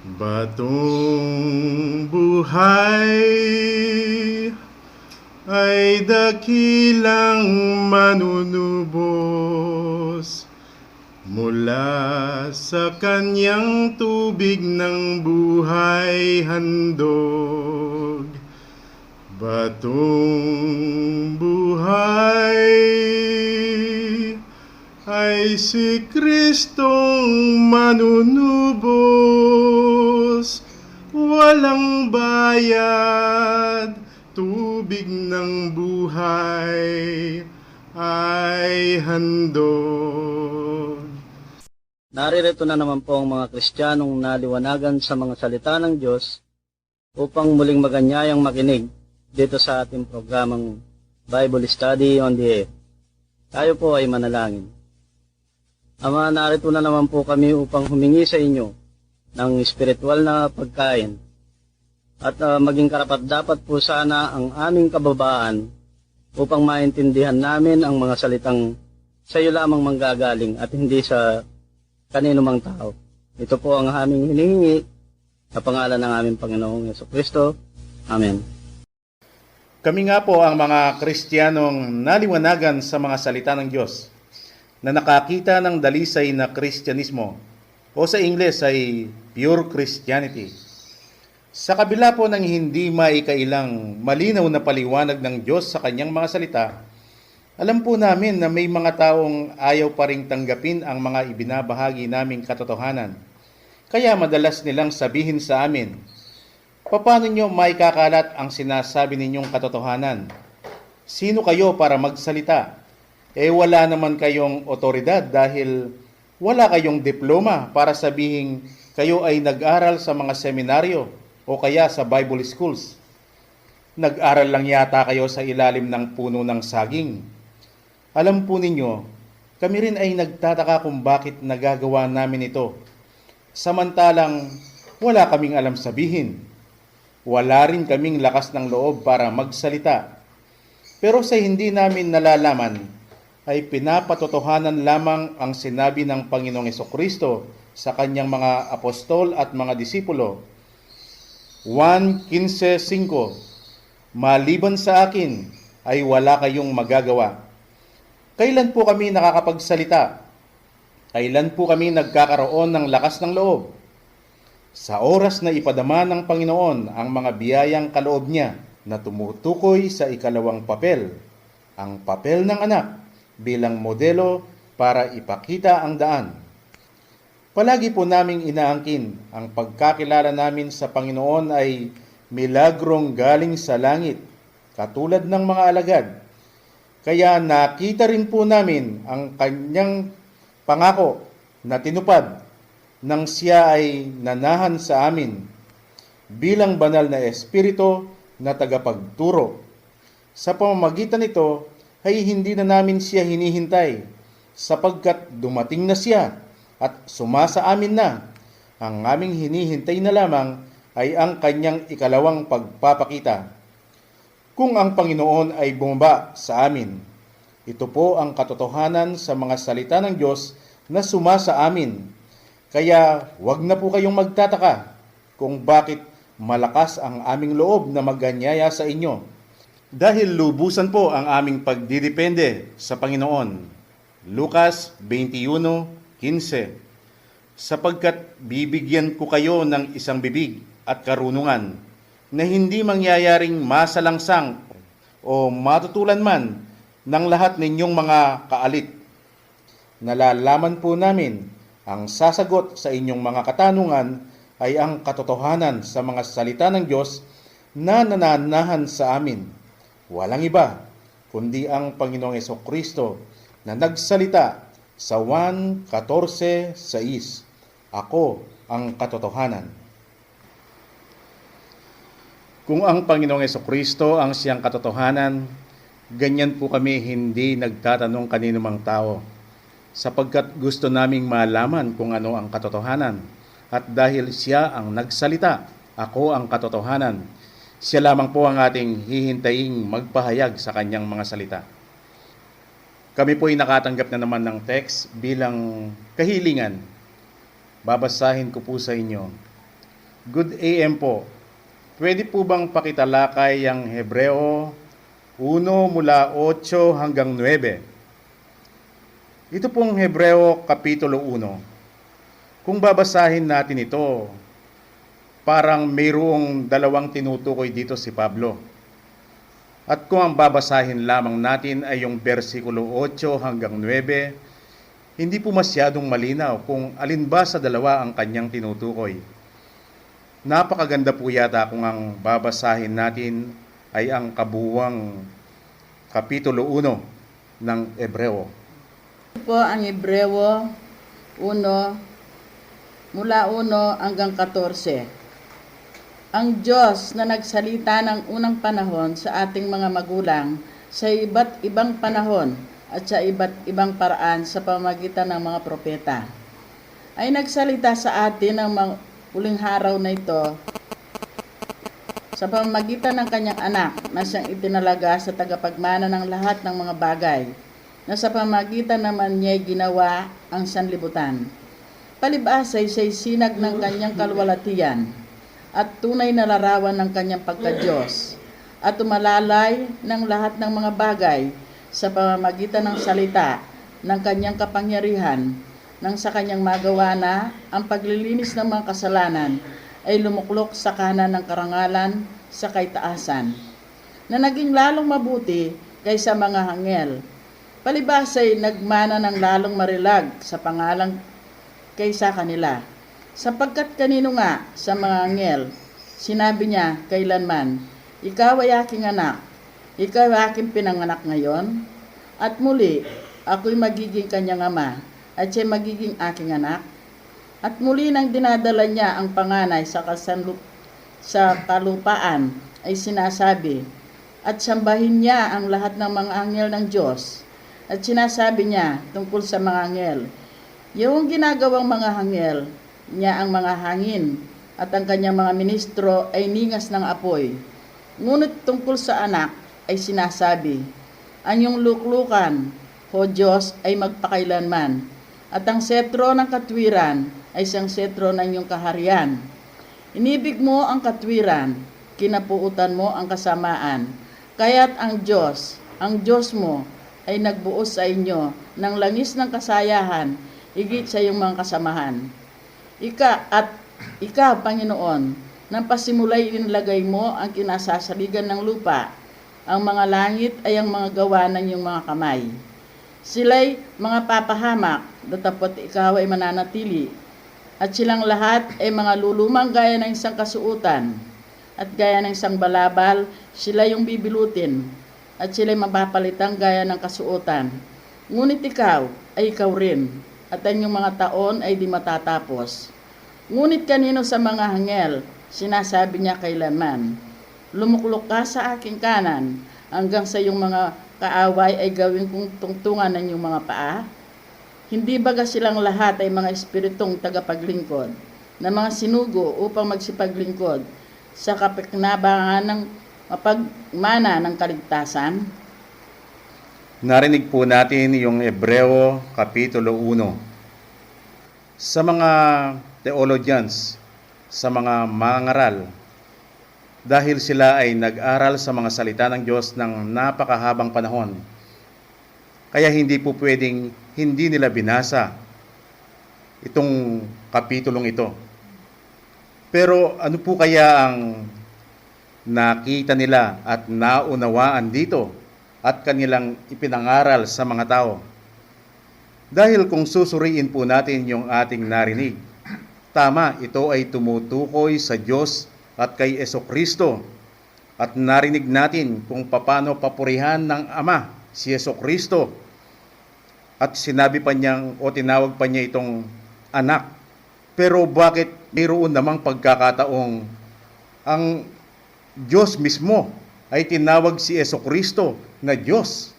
Batong buhay ay dakilang manunubos mula sa kanyang tubig ng buhay handog. Batong buhay ay si Kristong manunubos, walang bayad, tubig ng buhay ay handog. Naririto na naman po ang mga Kristiyanong naliwanagan sa mga salita ng Diyos upang muling maganyayang makinig dito sa ating programang Bible Study on the Air. Tayo po ay manalangin. Ama, narito na naman po kami upang humingi sa inyo ng spiritual na pagkain at maging karapat-dapat po sana ang aming kababaan upang maintindihan namin ang mga salitang sa iyo lamang manggagaling at hindi sa kanino mang tao. Ito po ang aming hinihingi sa pangalan ng aming Panginoong Jesucristo. Amen. Kami nga po ang mga Kristiyanong naliwanagan sa mga salita ng Diyos na nakakita ng dalisay na Kristyanismo o sa Ingles ay pure Christianity. Sa kabila po ng hindi maikailang malinaw na paliwanag ng Diyos sa kanyang mga salita, alam po namin na may mga taong ayaw pa ring tanggapin ang mga ibinabahagi naming katotohanan. Kaya madalas nilang sabihin sa amin, paano nyo maikakalat ang sinasabi ninyong katotohanan? Sino kayo para magsalita? Wala naman kayong otoridad dahil wala kayong diploma para sabihin kayo ay nag-aral sa mga seminaryo o kaya sa Bible schools. Nag-aral lang yata kayo sa ilalim ng puno ng saging. Alam po ninyo, kami rin ay nagtataka kung bakit nagagawa namin ito. Samantalang wala kaming alam sabihin. Wala rin kaming lakas ng loob para magsalita. Pero sa hindi namin nalalaman, ay pinapatotohanan lamang ang sinabi ng Panginoong Jesucristo sa kanyang mga apostol at mga disipulo. 1:15, maliban sa akin ay wala kayong magagawa. Kailan po kami nakakapagsalita? Kailan po kami nagkakaroon ng lakas ng loob? Sa oras na ipadama ng Panginoon ang mga biyayang kaloob niya na tumutukoy sa ikalawang papel, ang papel ng anak bilang modelo para ipakita ang daan. Palagi po naming inaangkin ang pagkakilala namin sa Panginoon ay milagrong galing sa langit, katulad ng mga alagad. Kaya nakita rin po namin ang kanyang pangako na tinupad nang siya ay nanahan sa amin bilang banal na espiritu na tagapagturo. Sa pamamagitan nito ay hindi na namin siya hinihintay sapagkat dumating na siya at sumasa amin na. Ang aming hinihintay na lamang ay ang kanyang ikalawang pagpapakita. Kung ang Panginoon ay bumaba sa amin, ito po ang katotohanan sa mga salita ng Diyos na sumasa amin. Kaya wag na po kayong magtataka kung bakit malakas ang aming loob na maganyaya sa inyo. Dahil lubusan po ang aming pagdidepende sa Panginoon. Lucas 21:15, sapagkat bibigyan ko kayo ng isang bibig at karunungan na hindi mangyayaring masalangsang o matutulan man ng lahat ninyong mga kaalit. Nalalaman po namin ang sasagot sa inyong mga katanungan ay ang katotohanan sa mga salita ng Diyos na nananahan sa amin. Walang iba kundi ang Panginoong Jesucristo na nagsalita sa 1:14-6, ako ang katotohanan. Kung ang Panginoong Jesucristo ang siyang katotohanan, ganyan po kami hindi nagtatanong kanino mang tao, sapagkat gusto naming malaman kung ano ang katotohanan. At dahil siya ang nagsalita, ako ang katotohanan, siya lamang po ang ating hihintaing magpahayag sa kanyang mga salita. Kami po ay nakatanggap na naman ng text bilang kahilingan. Babasahin ko po sa inyo. Good AM po. Pwede po bang pakitalakay ang Hebreo 1 mula 8 hanggang 9? Ito pong Hebreo Kapitulo 1. Kung babasahin natin ito, parang mayroong dalawang tinutukoy dito si Pablo. At kung ang babasahin lamang natin ay yung versikulo 8 hanggang 9, hindi po masyadong malinaw kung alin ba sa dalawa ang kanyang tinutukoy. Napakaganda po yata kung ang babasahin natin ay ang kabuuang Kapitulo 1 ng Hebreo. Ito po ang Hebreo 1, mula 1 hanggang 14. Ang Diyos na nagsalita ng unang panahon sa ating mga magulang sa iba't ibang panahon at sa iba't ibang paraan sa pamamagitan ng mga propeta, ay nagsalita sa atin ng mga huling araw na ito sa pamamagitan ng kanyang anak na siyang itinalaga sa tagapagmana ng lahat ng mga bagay, na sa pamamagitan naman niya'y ginawa ang sanlibutan. Palibhas ay siya'y sinag ng kanyang kalwalatian at tunay na larawan ng kanyang pagka-Diyos, at umalalay ng lahat ng mga bagay sa pamamagitan ng salita ng kanyang kapangyarihan, nang sa kanyang magawa na ang paglilinis ng mga kasalanan ay lumuklok sa kanan ng karangalan sa kaitaasan, na naging lalong mabuti kaysa mga anghel. Palibhas ay nagmana ng lalong marilag sa pangalang kaysa kanila, sapagkat kanino nga sa mga anghel sinabi niya kailanman, ikaw ay aking anak, ikaw ay aking pinanganak ngayon, at muli ako'y magiging kanyang ama, at siya'y magiging aking anak. At muli nang dinadala niya ang panganay sa kalupaan ay sinasabi, at sambahin niya ang lahat ng mga anghel ng Diyos. At sinasabi niya tungkol sa mga anghel, yung ginagawang mga anghel niya ang mga hangin, at ang kanyang mga ministro ay ningas ng apoy. Ngunit tungkol sa anak ay sinasabi, ang iyong luklukan, o Diyos, ay magpakailanman, at ang setro ng katwiran ay siyang setro ng iyong kaharian. Inibig mo ang katwiran, kinapuutan mo ang kasamaan, kaya't ang Diyos mo, ay nagbuos sa inyo ng langis ng kasayahan, higit sa iyong mga kasamahan. Ikaw, Panginoon, nang pasimulay inilagay mo ang kinasasaligan ng lupa, ang mga langit ay ang mga gawa ng iyong mga kamay. Sila'y mga papahamak, datapot ikaw ay mananatili, at silang lahat ay mga lulumang gaya ng isang kasuutan, at gaya ng isang balabal, sila yung bibilutin, at sila'y mapapalitang gaya ng kasuutan. Ngunit ikaw ay ikaw rin, at ang iyong mga taon ay di matatapos. Ngunit kanino sa mga anghel, sinasabi niya kailanman, lumuklok ka sa aking kanan, hanggang sa iyong mga kaaway ay gawin kong tungtungan ng iyong mga paa? Hindi baga silang lahat ay mga espiritong tagapaglingkod, na mga sinugo upang magsipaglingkod sa kapakinabangan ng mapagmana ng kaligtasan? Narinig po natin yung Hebreo Kapitulo 1. Sa mga theologians, sa mga mangaral, dahil sila ay nag-aral sa mga salita ng Diyos ng napakahabang panahon, kaya hindi po pwedeng hindi nila binasa itong kapitulong ito. Pero ano po kaya ang nakita nila at naunawaan dito at kanilang ipinangaral sa mga tao? Dahil kung susuriin po natin yung ating narinig, tama, ito ay tumutukoy sa Diyos at kay Jesucristo. At narinig natin kung paano papurihan ng Ama si Jesucristo. At sinabi pa niyang o tinawag pa niya itong anak. Pero bakit mayroon namang pagkakataong ang Diyos mismo ay tinawag si Jesucristo na Diyos?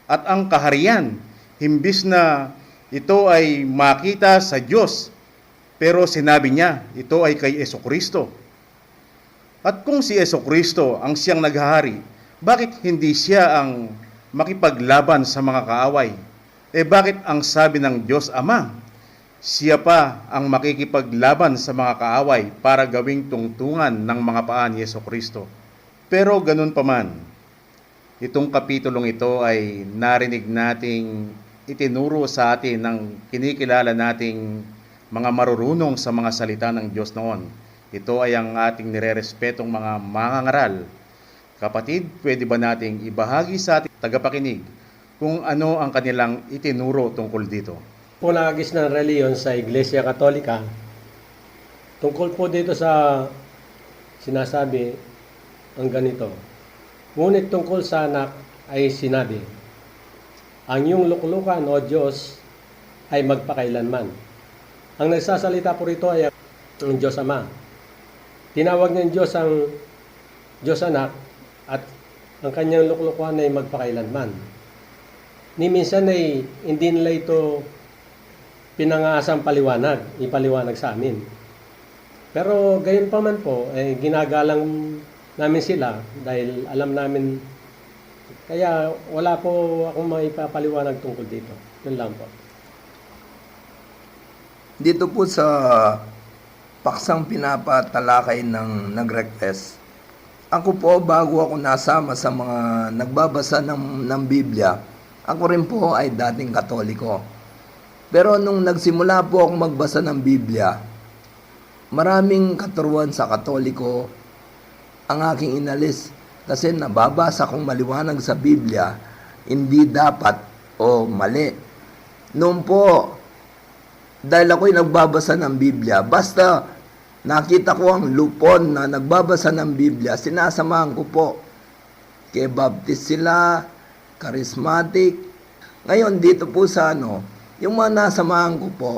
At ang kaharian, imbis na ito ay makita sa Diyos, pero sinabi niya, ito ay kay Jesucristo. At kung si Jesucristo ang siyang naghahari, bakit hindi siya ang makipaglaban sa mga kaaway? Bakit ang sabi ng Diyos Ama, Siya pa ang makikipaglaban sa mga kaaway para gawing tungtungan ng mga paa ni Jesucristo. Pero ganun pa man, itong kapitulong ito ay narinig nating itinuro sa atin ng kinikilala nating mga marurunong sa mga salita ng Diyos noon. Ito ay ang ating nirerespetong mga mangangaral. Kapatid, pwede ba nating ibahagi sa ating tagapakinig kung ano ang kanilang itinuro tungkol dito? Punagis ng reliyon sa Iglesia Katolika, tungkol po dito sa sinasabi ang ganito. Ngunit tungkol sa anak ay sinabi, ang iyong luklukan o Diyos ay magpakailanman. Ang nagsasalita po rito ay ang Diyos Ama. Tinawag ng Diyos ang Diyos Anak at ang kanyang luklukan ay magpakailanman. Ni minsan ay hindi nila ito pinangasang ipaliwanag sa amin. Pero gayon pa man po, ginagalang namin sila dahil alam namin, kaya wala po akong maipapaliwanag tungkol dito. Yun lang po. Dito po sa paksang pinapatalakay ng nag-request, ako po bago ako nasama sa mga nagbabasa ng Biblia, ako rin po ay dating Katoliko. Pero nung nagsimula po akong magbasa ng Biblia, maraming katuruan sa Katoliko ang aking inalis. Kasi nababasa kong maliwanag sa Biblia, hindi dapat o mali. Noon po, dahil ako'y nagbabasa ng Biblia, basta nakita ko ang lupon na nagbabasa ng Biblia, sinasamahan ko po. Kay Baptist sila, charismatic. Ngayon, dito po sa yung mga nasamahan ko po,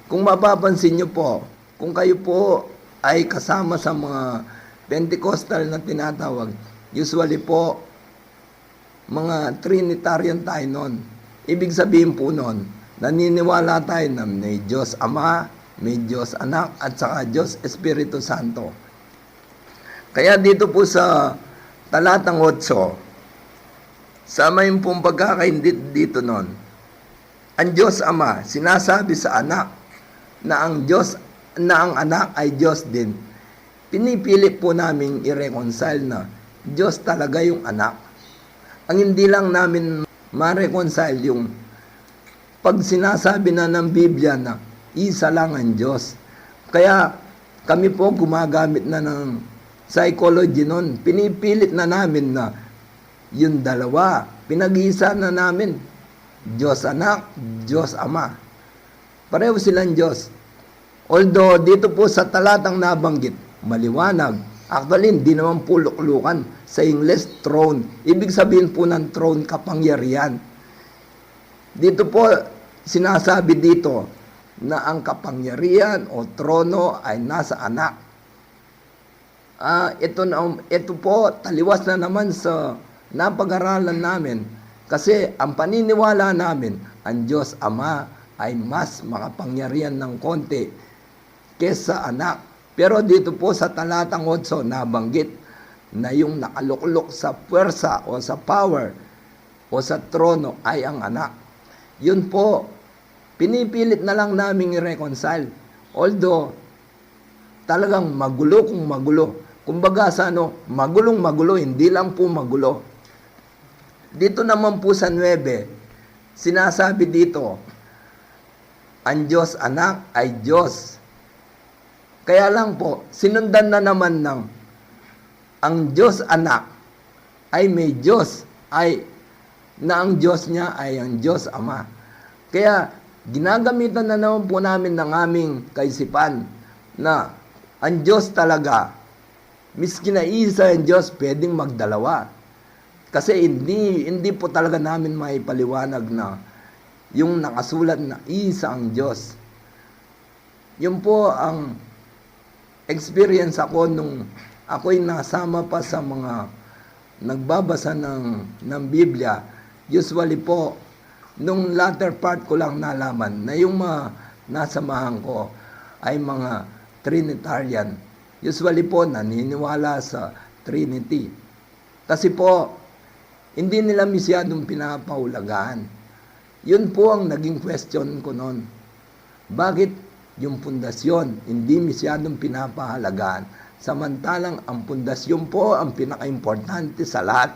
kung mapapansin nyo po, kung kayo po ay kasama sa mga Pentecostal na tinatawag, usually po, mga Trinitarian tayo nun. Ibig sabihin po nun, naniniwala tayo na may Diyos Ama, may Diyos Anak, at saka Diyos Espiritu Santo. Kaya dito po sa talatang 8, sama yung pong pagkakaindit dito nun, ang Diyos Ama, sinasabi sa anak na ang anak ay Diyos din. Pinipili po namin i-reconcile na Diyos talaga yung anak. Ang hindi lang namin ma-reconcile yung pag sinasabi na ng Biblia na isa lang ang Diyos. Kaya kami po gumagamit na ng psychology nun. Pinipilit na namin na yung dalawa, pinag-iisa na namin. Diyos Anak, Diyos Ama. Pareho silang Diyos. Although dito po sa talatang nabanggit, maliwanag. Actually, hindi naman po luklukan. Sa English, throne. Ibig sabihin po ng throne, kapangyarihan. Dito po, sinasabi dito na ang kapangyarihan o trono ay nasa anak. Ito po, taliwas na naman sa napag-aralan namin. Kasi ang paniniwala namin, ang Diyos Ama ay mas makapangyarihan ng konti kesa anak. Pero dito po sa talatang 8, nabanggit na yung nakaluklok sa puwersa o sa power o sa trono ay ang anak. Yun po, pinipilit na lang namin i-reconcile. Although, talagang magulo kung magulo. Kumbaga sa magulong magulo, hindi lang po magulo. Dito naman po sa 9, sinasabi dito, ang Diyos Anak ay Diyos. Kaya lang po, sinundan na naman ng ang Diyos Anak ay may Diyos, na ang Diyos niya ay ang Diyos Ama. Kaya, ginagamitan na naman po namin ng aming kaisipan na ang Diyos talaga, miski na isa ang Diyos, pwedeng magdalawa. Kasi hindi po talaga namin maipaliwanag na yung nakasulat na isa ang Diyos. Yun po ang experience ako nung ako'y nasama pa sa mga nagbabasa ng Biblia. Usually po, nung latter part ko lang nalaman na yung mga nasamahan ko ay mga Trinitarian. Usually po, naniniwala sa Trinity. Kasi po, hindi nila masyadong pinapaulagaan. Yun po ang naging question ko noon. Bakit yung pundasyon hindi masyadong pinapahalagaan? Samantalang ang pundasyon po ang pinaka-importante sa lahat.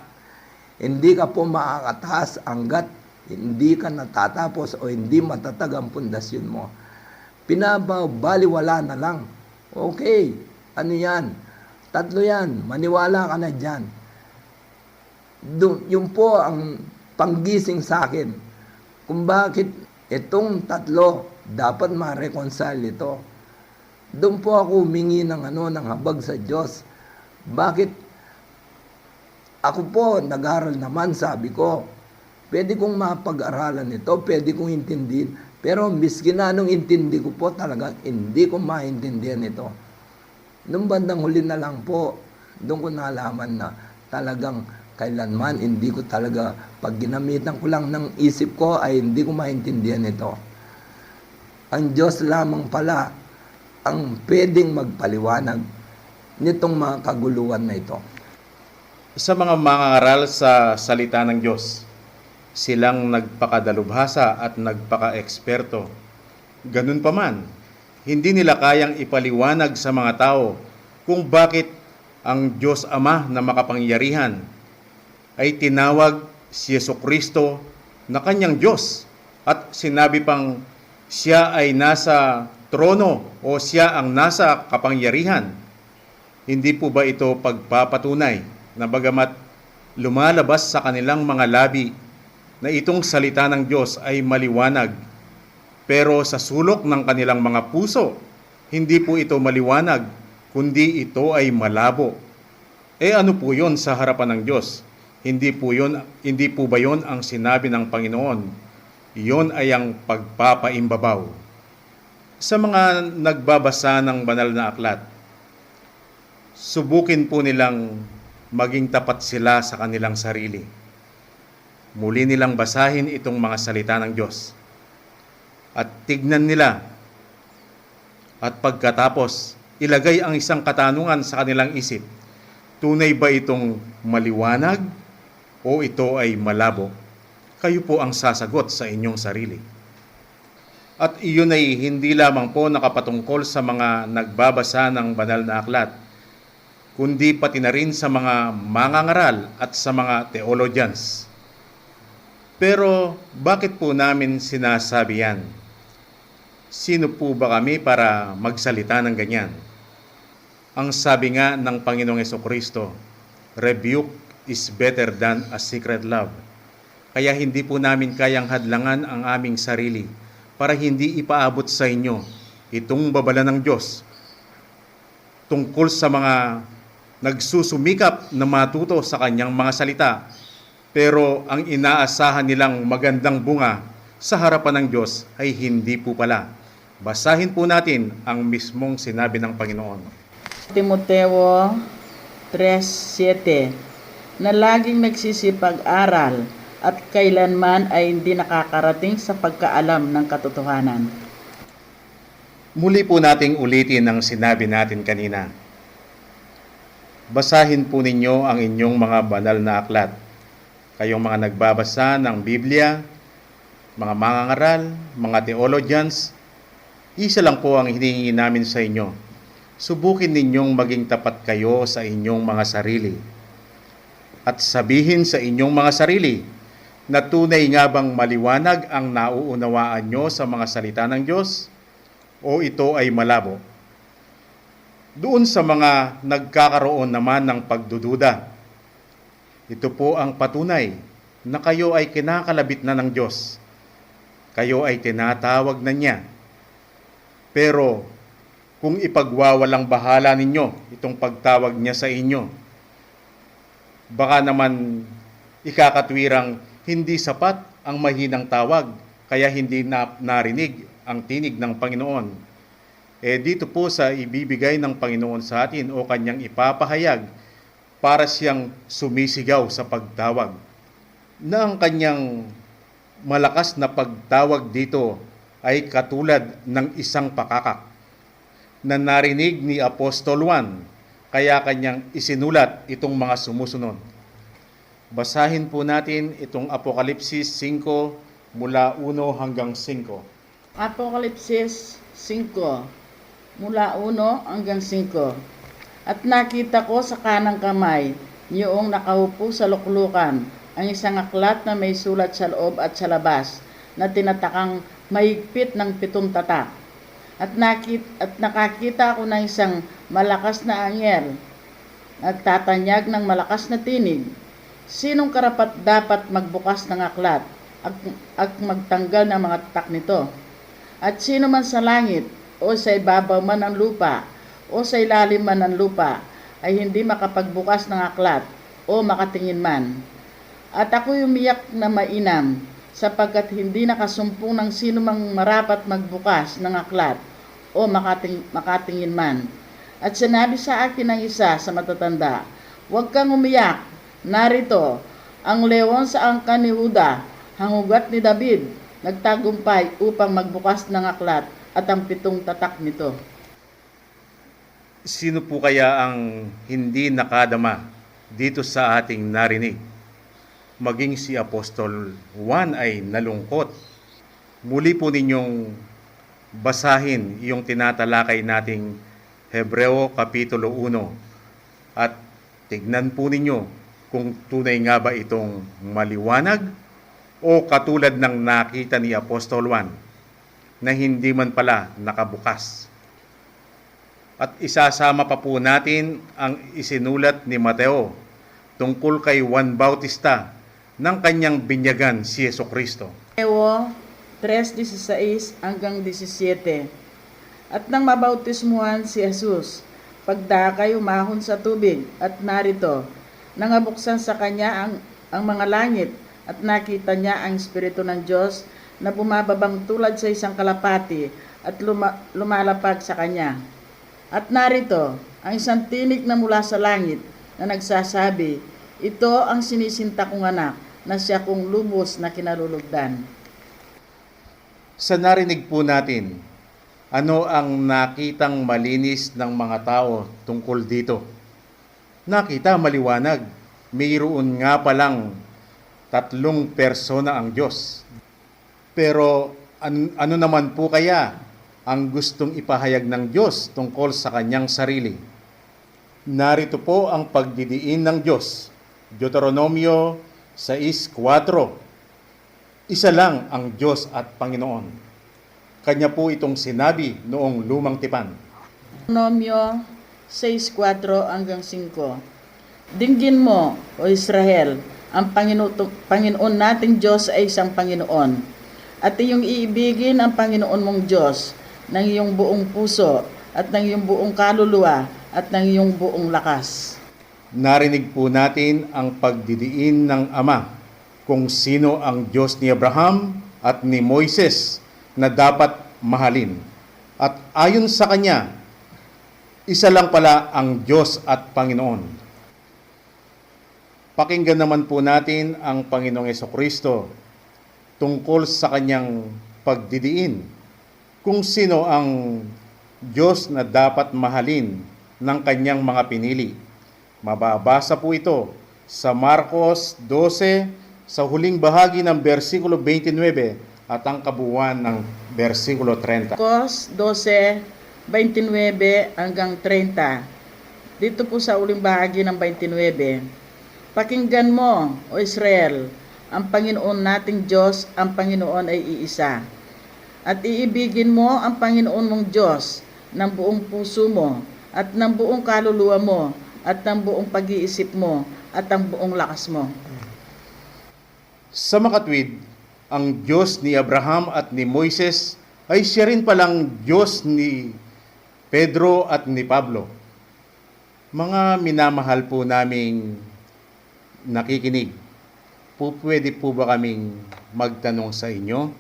Hindi ka po makakataas hanggat hindi ka natatapos o hindi matatag ang pundasyon mo. Pinabaliwala na lang. Okay, ano yan? 3 yan, maniwala ka na dyan. Yun po ang panggising sa akin. Kung bakit itong 3 dapat ma-reconcile ito. Doon po ako humingi ng habag sa Diyos. Bakit? Ako po, nag-aral naman, sabi ko. Pwede kong mapag-aralan ito, pwede kong intindihin. Pero miski na anong intindi ko po, talagang hindi ko maintindihan ito. Nung bandang huli na lang po, doon ko nalaman na talagang kailanman hindi ko talaga, pag ginamitan ko lang ng isip ko, ay hindi ko maintindihan ito. Ang Diyos lamang pala ang pwedeng magpaliwanag nitong mga kaguluhan na ito. Sa mga mangangaral sa salita ng Diyos, silang nagpakadalubhasa at nagpaka-eksperto. Ganun pa man, hindi nila kayang ipaliwanag sa mga tao kung bakit ang Diyos Ama na makapangyarihan ay tinawag si Jesucristo na kanyang Diyos at sinabi pang siya ay nasa trono o siya ang nasa kapangyarihan. Hindi po ba ito pagpapatunay na bagamat lumalabas sa kanilang mga labi na itong salita ng Diyos ay maliwanag, pero sa sulok ng kanilang mga puso, hindi po ito maliwanag, kundi ito ay malabo. Ano po yon sa harapan ng Diyos? Hindi po ba yon ang sinabi ng Panginoon? Iyon ay ang pagpapaimbabaw. Sa mga nagbabasa ng banal na aklat, subukin po nilang maging tapat sila sa kanilang sarili. Muli nilang basahin itong mga salita ng Diyos. At tignan nila. At pagkatapos, ilagay ang isang katanungan sa kanilang isip. Tunay ba itong maliwanag o ito ay malabo? Kayo po ang sasagot sa inyong sarili. At iyon ay hindi lamang po nakapatungkol sa mga nagbabasa ng banal na aklat, kundi pati na rin sa mga mangangaral at sa mga theologians. Pero bakit po namin sinasabi yan? Sino po ba kami para magsalita ng ganyan? Ang sabi nga ng Panginoong Jesucristo, rebuke is better than a secret love. Kaya hindi po namin kayang hadlangan ang aming sarili para hindi ipaabot sa inyo itong babala ng Diyos tungkol sa mga nagsusumikap na matuto sa kanyang mga salita, pero ang inaasahan nilang magandang bunga sa harapan ng Diyos ay hindi po pala. Basahin po natin ang mismong sinabi ng Panginoon. Timoteo 3:7 na laging nagsisipag-aral at kailanman ay hindi nakakarating sa pagkaalam ng katotohanan. Muli po nating ulitin ang sinabi natin kanina. Basahin po ninyo ang inyong mga banal na aklat. Kayong mga nagbabasa ng Biblia, mga mangangaral, mga theologians, isa lang po ang hinihingi namin sa inyo. Subukin ninyong maging tapat kayo sa inyong mga sarili. At sabihin sa inyong mga sarili na tunay nga bang maliwanag ang nauunawaan nyo sa mga salita ng Diyos o ito ay malabo? Doon sa mga nagkakaroon naman ng pagdududa, ito po ang patunay na kayo ay kinakalabit na ng Diyos. Kayo ay tinatawag na niya. Pero kung ipagwawalang bahala ninyo itong pagtawag niya sa inyo, baka naman ikakatwirang hindi sapat ang mahinang tawag, kaya hindi narinig ang tinig ng Panginoon. Dito po sa ibibigay ng Panginoon sa atin o kanyang ipapahayag para siyang sumisigaw sa pagtawag. Na ang kanyang malakas na pagtawag dito ay katulad ng isang pakakak na narinig ni Apostol Juan, kaya kanyang isinulat itong mga sumusunod. Basahin po natin itong Apokalipsis 5 mula 1 hanggang 5. Apokalipsis 5, mula 1 hanggang 5. At nakita ko sa kanang kamay, niyong nakaupo sa luklukan, ang isang aklat na may sulat sa loob at sa labas, na tinatakang mahigpit ng 7 tatak. At nakakita ako ng isang malakas na anghel, nagtatanyag ng malakas na tinig. Sinong karapat dapat magbukas ng aklat at magtanggal ng mga tatak nito? At sino man sa langit, o sa ibabaw man ng lupa, o sa ilalim man ng lupa, ay hindi makapagbukas ng aklat o makatingin man. At ako'y umiyak na mainam, sapagkat hindi nakasumpong ng sino mang marapat magbukas ng aklat o makatingin man. At sinabi sa akin ng isa sa matatanda, "Huwag kang umiyak, narito, ang leon sa angkan ni Huda, hangugat ni David, nagtagumpay upang magbukas ng aklat at ang 7 tatak nito." Sino po kaya ang hindi nakadama dito sa ating narinig? Maging si Apostol Juan ay nalungkot. Muli po ninyong basahin yung tinatalakay nating Hebreo Kapitulo 1 at tignan po ninyo kung tunay nga ba itong maliwanag o katulad ng nakita ni Apostol Juan na hindi man pala nakabukas. At isasama pa po natin ang isinulat ni Mateo tungkol kay Juan Bautista ng kanyang binyagan si Jesucristo. Mateo 3:16 hanggang 17. At nang mabautismuhan si Jesus, pagdakay umahon sa tubig, at narito, nangabuksan sa kanya ang mga langit, at nakita niya ang Espiritu ng Diyos na bumababang tulad sa isang kalapati at lumalapag sa kanya. At narito, ang isang tinig na mula sa langit na nagsasabi, "Ito ang sinisinta kong anak, na siya kong lubos na kinalulugdan." Sa narinig po natin, ano ang nakitang malinis ng mga tao tungkol dito? Nakita maliwanag, mayroon nga palang 3 persona ang Diyos. Pero ano naman po kaya ang gustong ipahayag ng Diyos tungkol sa kanyang sarili? Narito po ang pagdidiin ng Diyos. Deuteronomio 6:4. Isa lang ang Diyos at Panginoon. Kanya po itong sinabi noong lumang tipan. Deuteronomio 6:4 hanggang 5. Dinggin mo, o Israel, ang Panginoon nating Diyos ay isang Panginoon. At iyong iibigin ang Panginoon mong Diyos ng iyong buong puso, at ng iyong buong kaluluwa, at ng iyong buong lakas. Narinig po natin ang pagdidiin ng Ama kung sino ang Diyos ni Abraham at ni Moises na dapat mahalin. At ayon sa Kanya, isa lang pala ang Diyos at Panginoon. Pakinggan naman po natin ang Panginoong Jesucristo tungkol sa Kanyang pagdidiin, kung sino ang Diyos na dapat mahalin ng Kanyang mga pinili. Mababasa po ito sa Marcos 12, sa huling bahagi ng versikulo 29 at ang kabuuan ng versikulo 30. Marcos 12:29 hanggang 30. Dito po sa uling bahagi ng 29. Pakinggan mo, o Israel, ang Panginoon nating Diyos, ang Panginoon ay iisa. At iibigin mo ang Panginoon mong Diyos ng buong puso mo, at ng buong kaluluwa mo, at ng buong pag-iisip mo, at ang buong lakas mo. Sa makatwid, ang Diyos ni Abraham at ni Moises ay siya rin palang Diyos ni Pedro at ni Pablo. Mga minamahal po naming nakikinig, pwede po ba kaming magtanong sa inyo?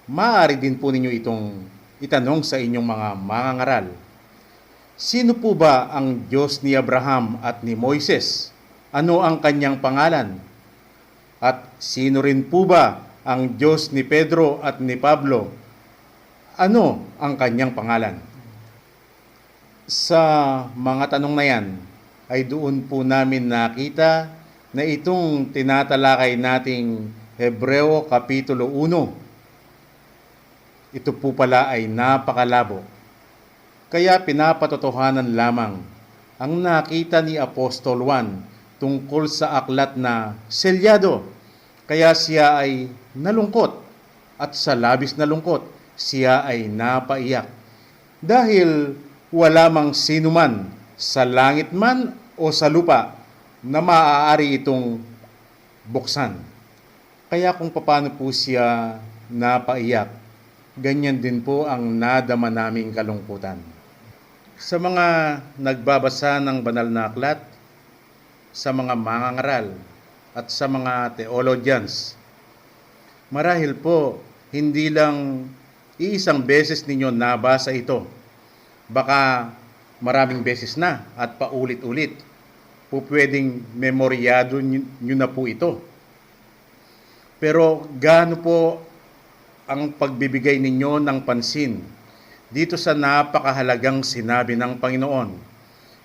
Maaari din po ninyo itong itanong sa inyong mga mangangaral. Sino po ba ang Diyos ni Abraham at ni Moises? Ano ang kanyang pangalan? At sino rin po ba ang Diyos ni Pedro at ni Pablo? Ano ang kanyang pangalan? Sa mga tanong na yan, ay doon po namin nakita na itong tinatalakay nating Hebreo Kapitulo 1 ito po pala ay napakalabo. Kaya pinapatotohanan lamang ang nakita ni Apostol Juan tungkol sa aklat na selyado. Kaya siya ay nalungkot at sa labis na lungkot siya ay napaiyak. Dahil wala mang sino man sa langit man o sa lupa na maaari itong buksan. Kaya kung paano po siya napaiyak, ganyan din po ang nadama naming kalungkutan. Sa mga nagbabasa ng banal na aklat, sa mga mangangaral at sa mga theologians, marahil po hindi lang iisang beses ninyo nabasa ito. Baka maraming beses na at paulit-ulit. Po pwedeng memoryado nyo na po ito. Pero gaano po ang pagbibigay ninyo ng pansin dito sa napakahalagang sinabi ng Panginoon?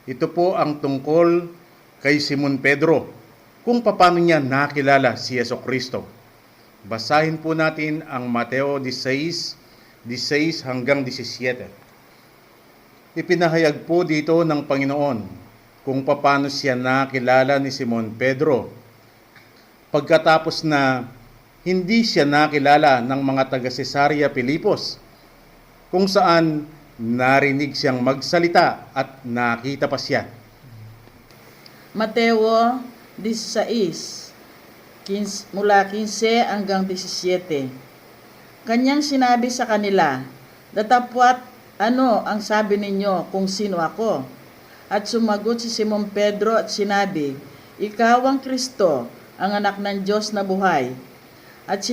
Ito po ang tungkol kay Simon Pedro, kung paano niya nakilala si Jesucristo. Basahin po natin ang Mateo 16 hanggang 17. Ipinahayag po dito ng Panginoon kung paano siya nakilala ni Simon Pedro. Pagkatapos na hindi siya nakilala ng mga taga Cesarea Pilipos, kung saan narinig siyang magsalita at nakita pa siya. Mateo 16, mula 15 hanggang 17. Kanyang sinabi sa kanila, "Datapwat, ano ang sabi ninyo kung sino ako?" At sumagot si Simon Pedro at sinabi, "Ikaw ang Kristo, ang anak ng Diyos na buhay." At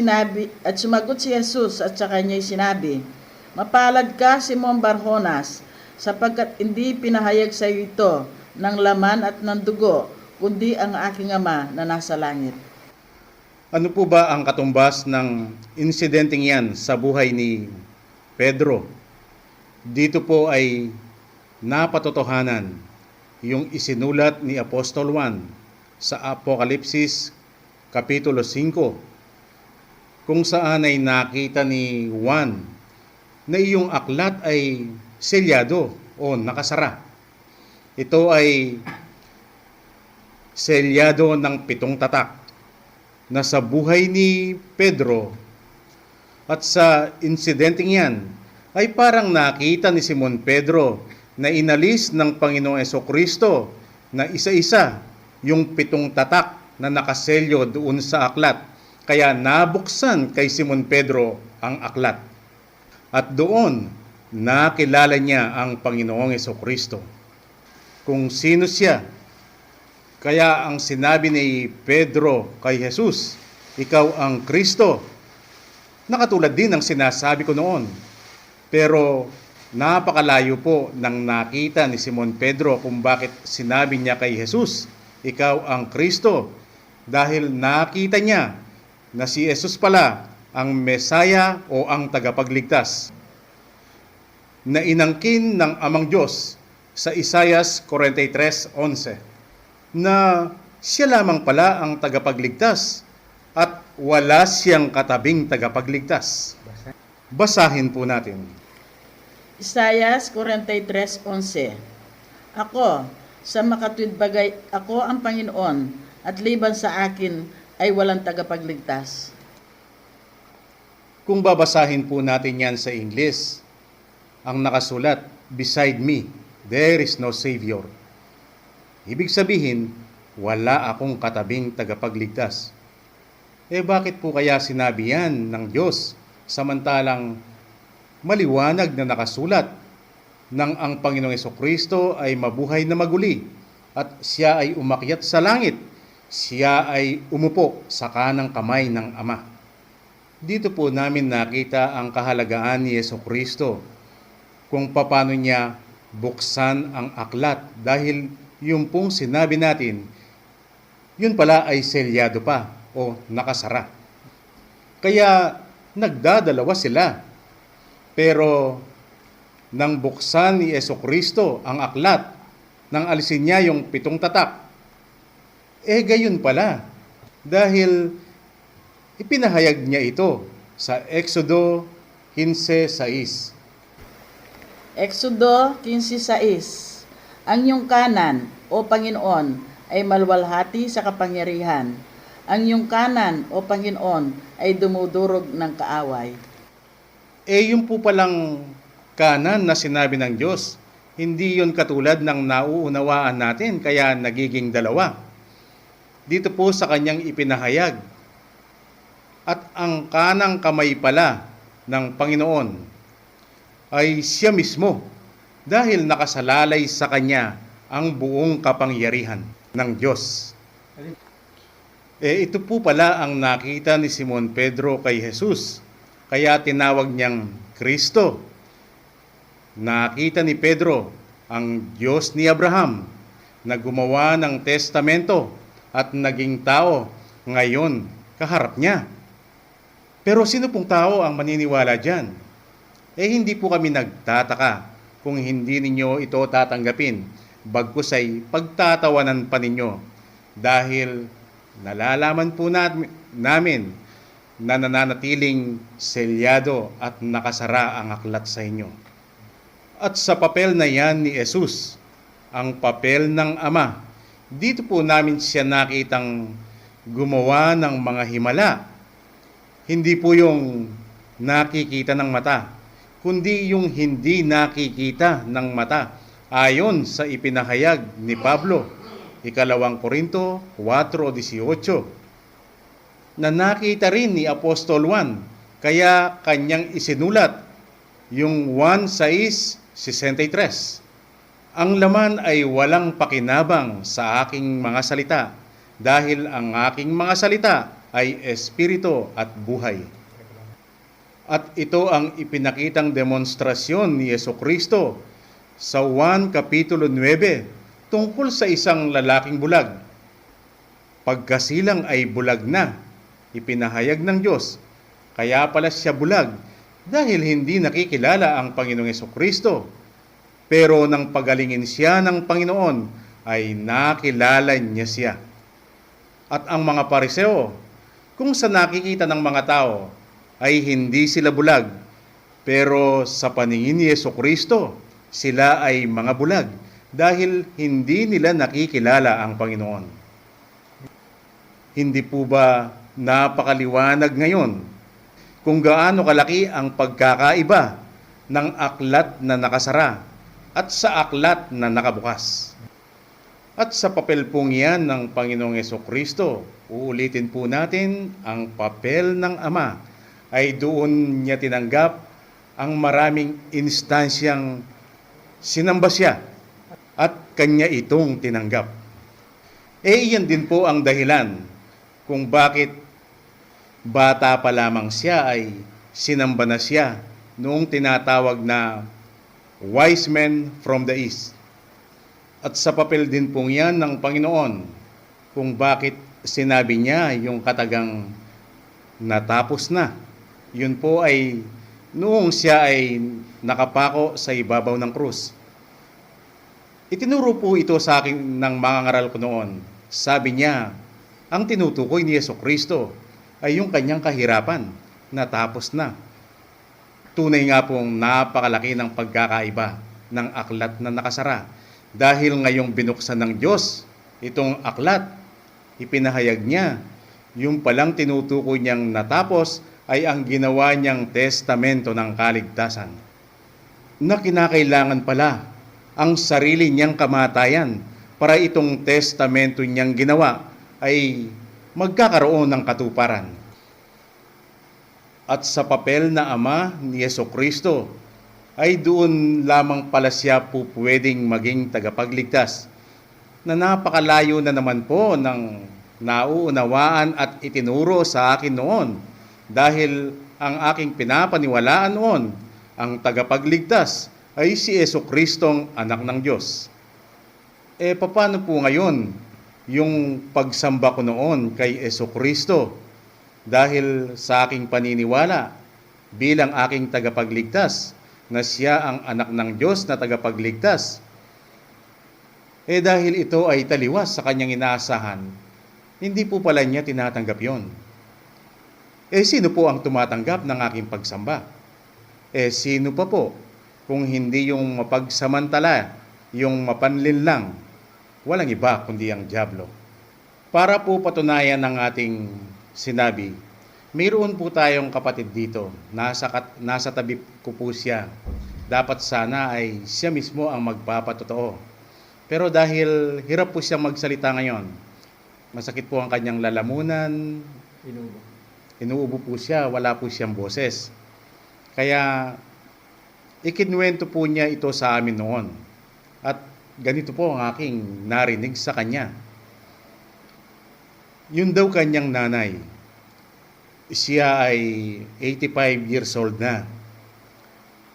sumagot si Jesus at sa kanya'y sinabi, "Mapalad ka, Simon Barjonas, sapagkat hindi pinahayag sa iyo ito ng laman at ng dugo, kundi ang aking Ama na nasa langit." Ano po ba ang katumbas ng insidenteng yan sa buhay ni Pedro? Dito po ay napatotohanan yung isinulat ni Apostol Juan sa Apokalipsis Kapitulo 5, kung saan ay nakita ni Juan na iyong aklat ay selyado o nakasara. Ito ay selyado ng 7 tatak na sa buhay ni Pedro. At sa insidenteng yan ay parang nakita ni Simon Pedro na inalis ng Panginoong Jesucristo na isa-isa yung 7 tatak na nakaselyo doon sa aklat. Kaya nabuksan kay Simon Pedro ang aklat. At doon, nakilala niya ang Panginoong Jesucristo. Kung sino siya. Kaya ang sinabi ni Pedro kay Jesus, "Ikaw ang Kristo." Nakatulad din ng sinasabi ko noon. Pero napakalayo po ng nakita ni Simon Pedro kung bakit sinabi niya kay Jesus, "Ikaw ang Kristo." Dahil nakita niya na si Jesus pala ang Mesaya o ang tagapagligtas na inangkin ng Amang Diyos sa Isaias 43:11 na siya lamang pala ang tagapagligtas at wala siyang katabing tagapagligtas. Basahin po natin. Isaias 43:11. Ako, sa makatwid bagay, ako ang Panginoon, at liban sa akin ay walang tagapagligtas. Kung babasahin po natin yan sa English, ang nakasulat, "Beside me, there is no Savior." Ibig sabihin, wala akong katabing tagapagligtas. Bakit po kaya sinabi yan ng Diyos, samantalang maliwanag na nakasulat nang ang Panginoong Jesucristo ay mabuhay na maguli at siya ay umakyat sa langit, siya ay umupo sa kanang kamay ng Ama. Dito po namin nakita ang kahalagaan ni Jesucristo, kung paano niya buksan ang aklat dahil yung pong sinabi natin, yun pala ay selyado pa o nakasara. Kaya nagdadalawa sila. Pero nang buksan ni Jesucristo ang aklat, nang alisin niya yung 7 tatak, gayon pala. Dahil ipinahayag niya ito sa Exodo 15:6. Exodo 15:6. Ang iyong kanan, o Panginoon, ay malwalhati sa kapangyarihan. Ang iyong kanan, o Panginoon, ay dumudurog ng kaaway. Yung po palang kanan na sinabi ng Diyos, hindi yun katulad ng nauunawaan natin kaya nagiging dalawa. Dito po sa kanyang ipinahayag. At ang kanang kamay pala ng Panginoon ay siya mismo dahil nakasalalay sa kanya ang buong kapangyarihan ng Diyos. Ito po pala ang nakita ni Simon Pedro kay Jesus, kaya tinawag niyang Kristo. Nakita ni Pedro ang Diyos ni Abraham na gumawa ng testamento at naging tao ngayon kaharap niya. Pero sino pong tao ang maniniwala dyan? Hindi po kami nagtataka kung hindi ninyo ito tatanggapin, bagkus ay pagtatawanan pa ninyo dahil nalalaman po namin na nananatiling selyado at nakasara ang aklat sa inyo. At sa papel na yan ni Jesus, ang papel ng Ama, dito po namin siya nakitang gumawa ng mga himala. Hindi po yung nakikita ng mata, kundi yung hindi nakikita ng mata ayon sa ipinahayag ni Pablo, 2 Korinto 4:18, na nakita rin ni Apostol Juan, kaya kanyang isinulat yung 1:6-63. Ang laman ay walang pakinabang sa aking mga salita, dahil ang aking mga salita ay espiritu at buhay. At ito ang ipinakitang demonstrasyon ni Jesucristo sa 1 Kapitulo 9 tungkol sa isang lalaking bulag. Pagkasilang ay bulag na, ipinahayag ng Diyos. Kaya pala siya bulag dahil hindi nakikilala ang Panginoong Jesucristo. Pero nang pagalingin siya ng Panginoon ay nakilala niya siya. At ang mga Pariseo, kung sa nakikita ng mga tao ay hindi sila bulag, pero sa paningin ni Jesucristo, sila ay mga bulag dahil hindi nila nakikilala ang Panginoon. Hindi po ba napakaliwanag ngayon kung gaano kalaki ang pagkakaiba ng aklat na nakasara at sa aklat na nakabukas? At sa papel pong yan ng Panginoong Jesucristo, uulitin po natin, ang papel ng Ama ay doon niya tinanggap ang maraming instansyang sinamba siya at kanya itong tinanggap. Iyan din po ang dahilan kung bakit bata pa lamang siya ay sinamba na siya noong tinatawag na wise men from the east. At sa papel din pong yan ng Panginoon kung bakit sinabi niya yung katagang natapos na. Yun po ay noong siya ay nakapako sa ibabaw ng krus. Itinuro po ito sa akin ng mga ngaral ko noon. Sabi niya, ang tinutukoy ni Jesucristo ay yung kanyang kahirapan, natapos na. Tunay nga pong napakalaki ng pagkakaiba ng aklat na nakasara. Dahil ngayong binuksan ng Diyos itong aklat, ipinahayag niya, yung palang tinutukoy niyang natapos ay ang ginawa niyang testamento ng kaligtasan. Na kinakailangan pala ang sarili niyang kamatayan para itong testamento niyang ginawa ay magkakaroon ng katuparan. At sa papel na Ama ni Jesucristo, ay doon lamang pala siya po pwedeng maging tagapagligtas, na napakalayo na naman po ng nauunawaan at itinuro sa akin noon, dahil ang aking pinapaniwalaan noon, ang tagapagligtas ay si Jesucristong anak ng Diyos. Paano po ngayon yung pagsamba ko noon kay Jesucristo? Dahil sa aking paniniwala bilang aking tagapagligtas, na siya ang anak ng Diyos na tagapagligtas. Dahil ito ay taliwas sa kanyang inaasahan, hindi po pala niya tinatanggap yon. Sino po ang tumatanggap ng aking pagsamba? Sino pa po kung hindi yung mapagsamantala, yung mapanlinlang, walang iba kundi ang dyablo. Para po patunayan ng ating sinabi, mayroon po tayong kapatid dito, nasa tabi ko po siya. Dapat sana ay siya mismo ang magpapatotoo. Pero dahil hirap po siyang magsalita ngayon, masakit po ang kanyang lalamunan, inuubo po siya, wala po siyang boses. Kaya ikinuwento po niya ito sa amin noon. At ganito po ang aking narinig sa kanya. Yun daw kanyang nanay, siya ay 85 years old na.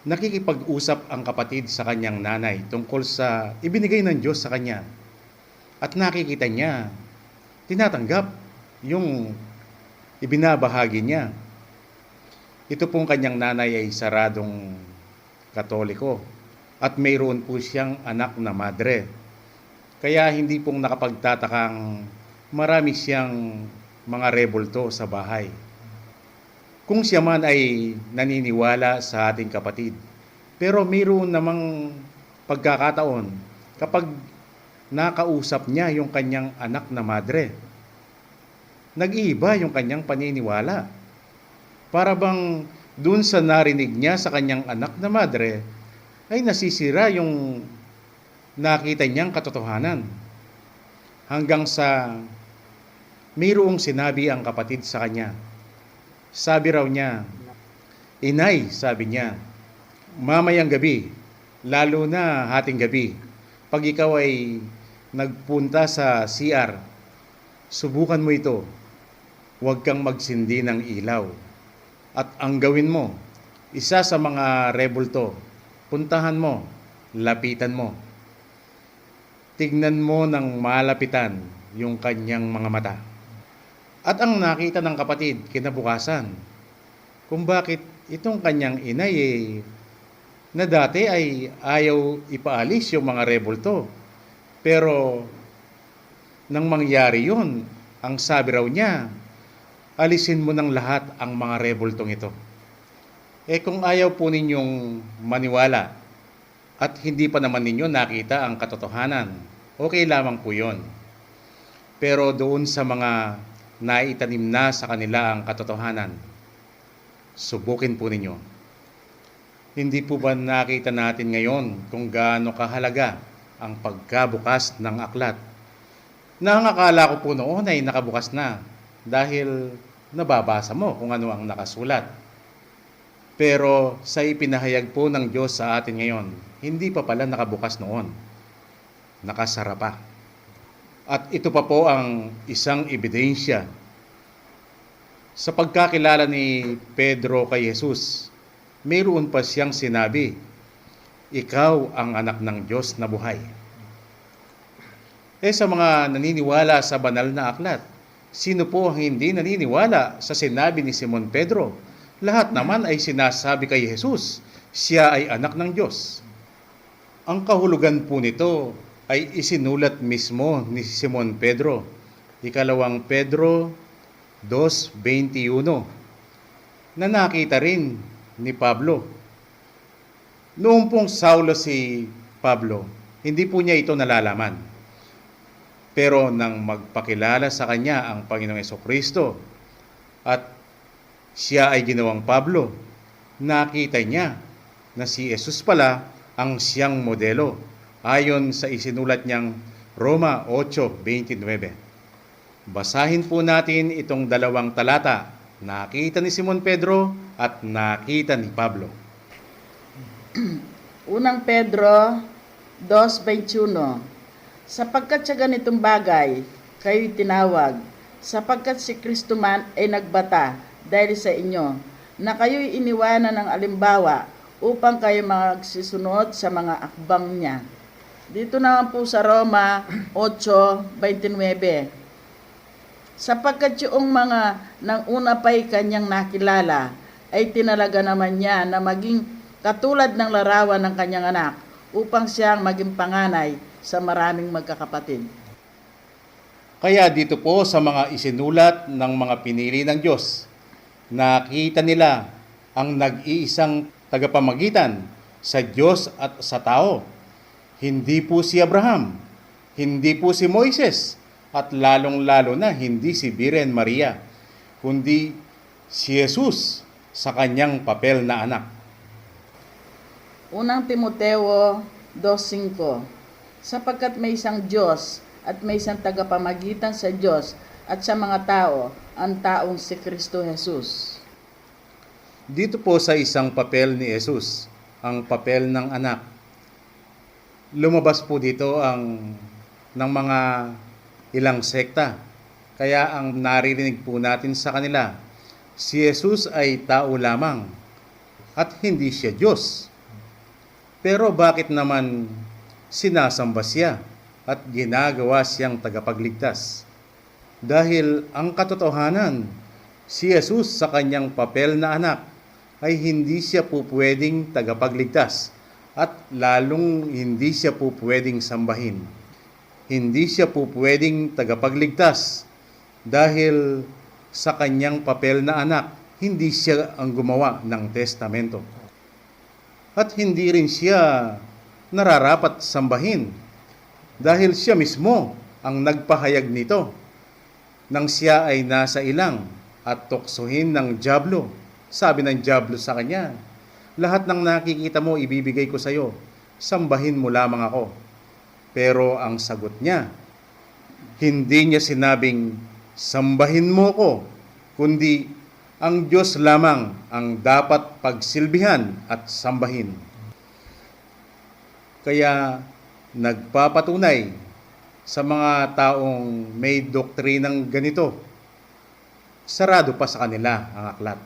Nakikipag-usap ang kapatid sa kanyang nanay tungkol sa ibinigay ng Diyos sa kanya. At nakikita niya, tinatanggap yung ibinabahagi niya. Ito pong kanyang nanay ay saradong Katoliko at mayroon po siyang anak na madre. Kaya hindi pong nakapagtatakang marami siyang mga rebulto sa bahay. Kung siya man ay naniniwala sa ating kapatid. Pero mayroon namang pagkakataon kapag nakausap niya yung kanyang anak na madre. Nag-iiba yung kanyang paniniwala. Para bang dun sa narinig niya sa kanyang anak na madre, ay nasisira yung nakita niyang katotohanan. Hanggang sa mayroong sinabi ang kapatid sa kanya. Sabi raw niya, "Inay," sabi niya, "mamayang gabi, lalo na hating gabi, pag ikaw ay nagpunta sa CR, subukan mo ito. Huwag kang magsindi ng ilaw. At ang gawin mo, isa sa mga rebulto, puntahan mo, lapitan mo. Tignan mo ng malapitan yung kanyang mga mata." At ang nakita ng kapatid kinabukasan, kung bakit itong kanyang inay na dati ay ayaw ipaalis yung mga rebulto. Pero nang mangyari yun, ang sabi raw niya, alisin mo ng lahat ang mga rebultong ito. Kung ayaw po ninyong maniwala at hindi pa naman ninyo nakita ang katotohanan, okay lamang po yun. Pero doon sa mga naitanim na sa kanila ang katotohanan, subukin po ninyo. Hindi po ba nakita natin ngayon kung gaano kahalaga ang pagkabukas ng aklat? Nangakala ko po noon ay nakabukas na dahil nababasa mo kung ano ang nakasulat. Pero sa ipinahayag po ng Diyos sa atin ngayon, hindi pa pala nakabukas noon. Nakasara pa. At ito pa po ang isang ebidensya sa pagkakilala ni Pedro kay Jesus. Mayroon pa siyang sinabi, "Ikaw ang anak ng Diyos na buhay." Sa mga naniniwala sa banal na aklat, sino po ang hindi naniniwala sa sinabi ni Simon Pedro? Lahat naman ay sinasabi kay Jesus, siya ay anak ng Diyos. Ang kahulugan po nito ay isinulat mismo ni Simon Pedro. Ikalawang Pedro 2:21 na nakita rin ni Pablo. Noong pong Saulo si Pablo, hindi po niya ito nalalaman. Pero nang magpakilala sa kanya ang Panginoong Jesucristo at siya ay ginawang Pablo, nakita niya na si Jesus pala ang siyang modelo ayon sa isinulat niyang Roma 8:29. Basahin po natin itong dalawang talata. Nakita ni Simon Pedro at nakita ni Pablo. Unang Pedro 2:21. Sapagkat sa ganitong bagay, kayo'y tinawag, sapagkat si Kristo man ay nagbata dahil sa inyo, na kayo'y iniwanan ng alimbawa upang kayo magsisunod sa mga akbang niya. Dito naman po sa Roma 8:29. Sapagkat yung mga nang una pa'y kanyang nakilala, ay tinalaga naman niya na maging katulad ng larawan ng kanyang anak, upang siyang maging panganay sa maraming magkakapatid. Kaya dito po sa mga isinulat ng mga pinili ng Diyos, nakita nila ang nag-iisang tagapamagitan sa Diyos at sa tao. Hindi po si Abraham, hindi po si Moises, at lalong-lalo na hindi si Birhen Maria, kundi si Jesus sa kanyang papel na anak. Unang Timoteo 2:5. Sapagkat may isang Diyos at may isang tagapamagitan sa Diyos at sa mga tao, ang taong si Kristo Jesus. Dito po sa isang papel ni Jesus, ang papel ng anak. Lumabas po dito ang ng mga ilang sekta. Kaya ang naririnig po natin sa kanila, si Jesus ay tao lamang at hindi siya Diyos. Pero bakit naman sinasamba siya at ginagawa siyang tagapagligtas? Dahil ang katotohanan, si Jesus sa kanyang papel na anak ay hindi siya po pwedeng tagapagligtas at lalong hindi siya po pwedeng sambahin. Hindi siya po pwedeng tagapagligtas dahil sa kanyang papel na anak, hindi siya ang gumawa ng testamento. At hindi rin siya nararapat sambahin dahil siya mismo ang nagpahayag nito nang siya ay nasa ilang at tuksohin ng dyablo. Sabi ng dyablo sa kanya, lahat ng nakikita mo ibibigay ko sa iyo, sambahin mo lamang ako. Pero ang sagot niya, hindi niya sinabing, sambahin mo ko, kundi ang Diyos lamang ang dapat pagsilbihan at sambahin. Kaya nagpapatunay sa mga taong may doktrinang ganito, sarado pa sa kanila ang aklat.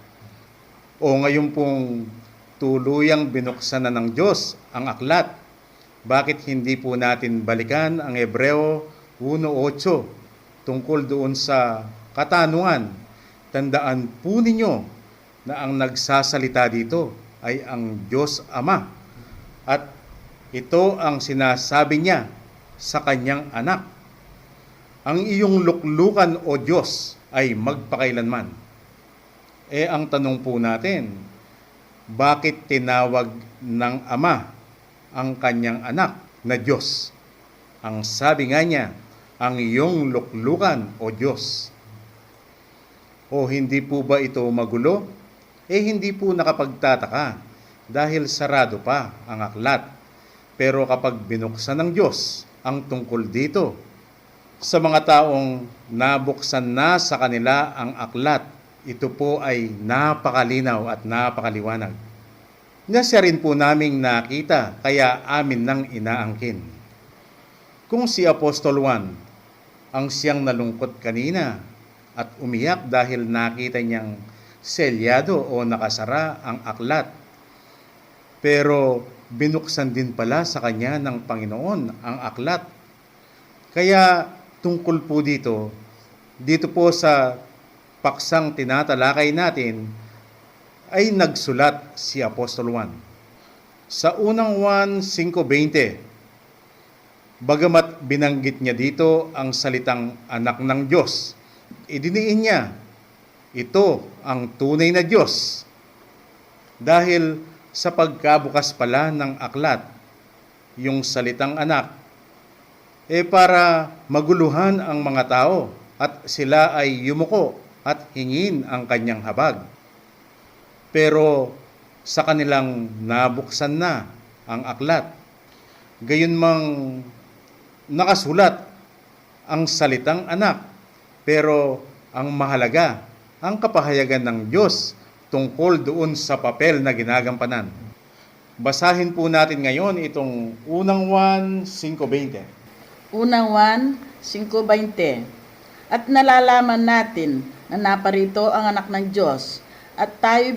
O ngayon pong tuluyang binuksan na ng Diyos ang aklat, bakit hindi po natin balikan ang Hebreo 1:8 tungkol doon sa katanungan? Tandaan po ninyo na ang nagsasalita dito ay ang Diyos Ama. At ito ang sinasabi niya sa kanyang anak. Ang iyong luklukan o Diyos ay magpakailanman. Ang tanong po natin, bakit tinawag ng Ama ang kanyang anak na Diyos? Ang sabi nga niya, ang iyong luklukan o Diyos. O hindi po ba ito magulo? Hindi po nakapagtataka dahil sarado pa ang aklat. Pero kapag binuksan ng Diyos ang tungkol dito, sa mga taong nabuksan na sa kanila ang aklat, ito po ay napakalinaw at napakaliwanag. Nasya rin po naming nakita, kaya amin nang inaangkin. Kung si Apostol Juan ang siyang nalungkot kanina at umiyak dahil nakita niyang selyado o nakasara ang aklat, pero binuksan din pala sa kanya ng Panginoon ang aklat. Kaya tungkol po dito po sa paksang tinatalakay natin, ay nagsulat si Apostol Juan. Sa unang Juan 5:20, bagamat binanggit niya dito ang salitang anak ng Diyos, idiniin niya, ito ang tunay na Diyos. Dahil sa pagkabukas pala ng aklat, yung salitang anak, para maguluhan ang mga tao at sila ay yumuko at hingin ang kanyang habag. Pero sa kanilang nabuksan na ang aklat, gayunmang nakasulat ang salitang anak, pero ang mahalaga, ang kapahayagan ng Diyos tungkol doon sa papel na ginagampanan. Basahin po natin ngayon itong unang Juan 5:20. Unang Juan 5:20. At nalalaman natin na naparito ang anak ng Diyos at tayo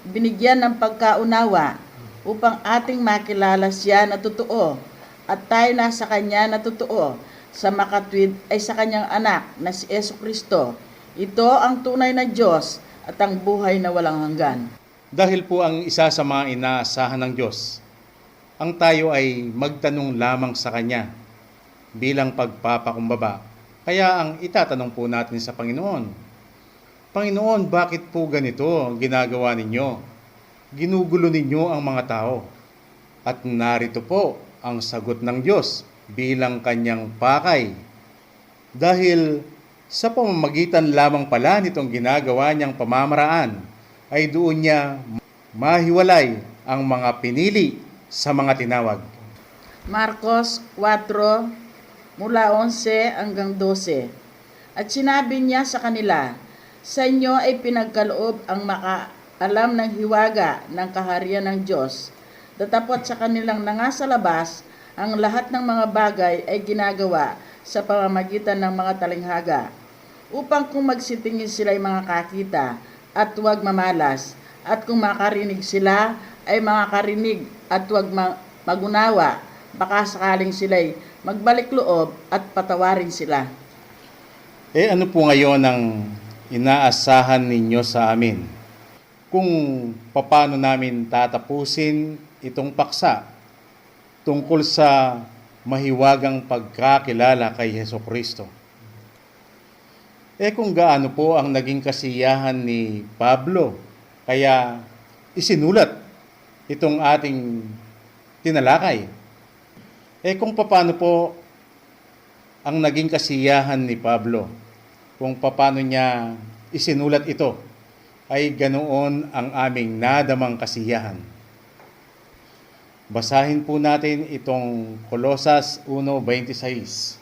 binigyan ng pagkaunawa upang ating makilala siya na totoo at tayo nasa kanya na totoo sa makatwid ay sa kanyang anak na si Jesucristo. Ito ang tunay na Diyos at ang buhay na walang hanggan. Dahil po ang isa sa mga inaasahan ng Diyos, ang tayo ay magtanong lamang sa Kanya bilang pagpapakumbaba. Kaya ang itatanong po natin sa Panginoon, Panginoon, bakit po ganito ang ginagawa ninyo? ginugulo ninyo ang mga tao. At narito po ang sagot ng Diyos bilang kanyang pakay. Dahil sa pamamagitan lamang pala nitong ginagawa niyang pamamaraan, ay doon niya mahiwalay ang mga pinili sa mga tinawag. Marcos 4, mula 11 hanggang 12. At sinabi niya sa kanila, sa inyo ay pinagkaloob ang makaalam ng hiwaga ng kaharian ng Diyos. Datapot sa kanilang nangasa labas, ang lahat ng mga bagay ay ginagawa sa pamamagitan ng mga talinghaga, upang kung magsitingin sila ay makakita at huwag mamalas, at kung makarinig sila ay makakarinig at huwag magunawa, baka sakaling sila'y magbalik loob at patawarin sila. Ano po ngayon ang inaasahan ninyo sa amin? Kung paano namin tatapusin itong paksa tungkol sa mahiwagang pagkakilala kay Hesukristo. Kung gaano po ang naging kasiyahan ni Pablo, kaya isinulat itong ating tinalakay. Kung paano po ang naging kasiyahan ni Pablo, kung paano niya isinulat ito, ay ganoon ang aming nadamang kasiyahan. Basahin po natin itong Kolosas 1:26.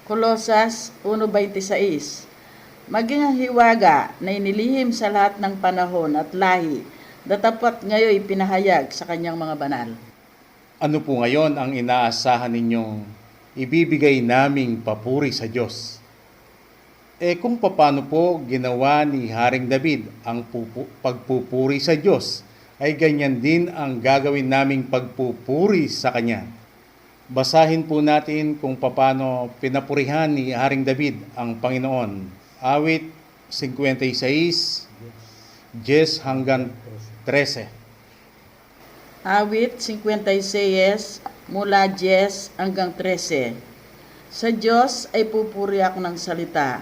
Kolosas 1:26. Maging ang hiwaga na inilihim sa lahat ng panahon at lahi, datapot ngayon pinahayag sa kanyang mga banal. Ano po ngayon ang inaasahan ninyong ibibigay naming papuri sa Diyos? Kung paano po ginawa ni Haring David ang pagpupuri sa Diyos, ay ganyan din ang gagawin naming pagpupuri sa Kanya. Basahin po natin kung paano pinapurihan ni Haring David ang Panginoon. Awit 56, 10 hanggang 13. Awit 56, mula 10 hanggang 13. Sa Diyos ay pupuri ako ng salita.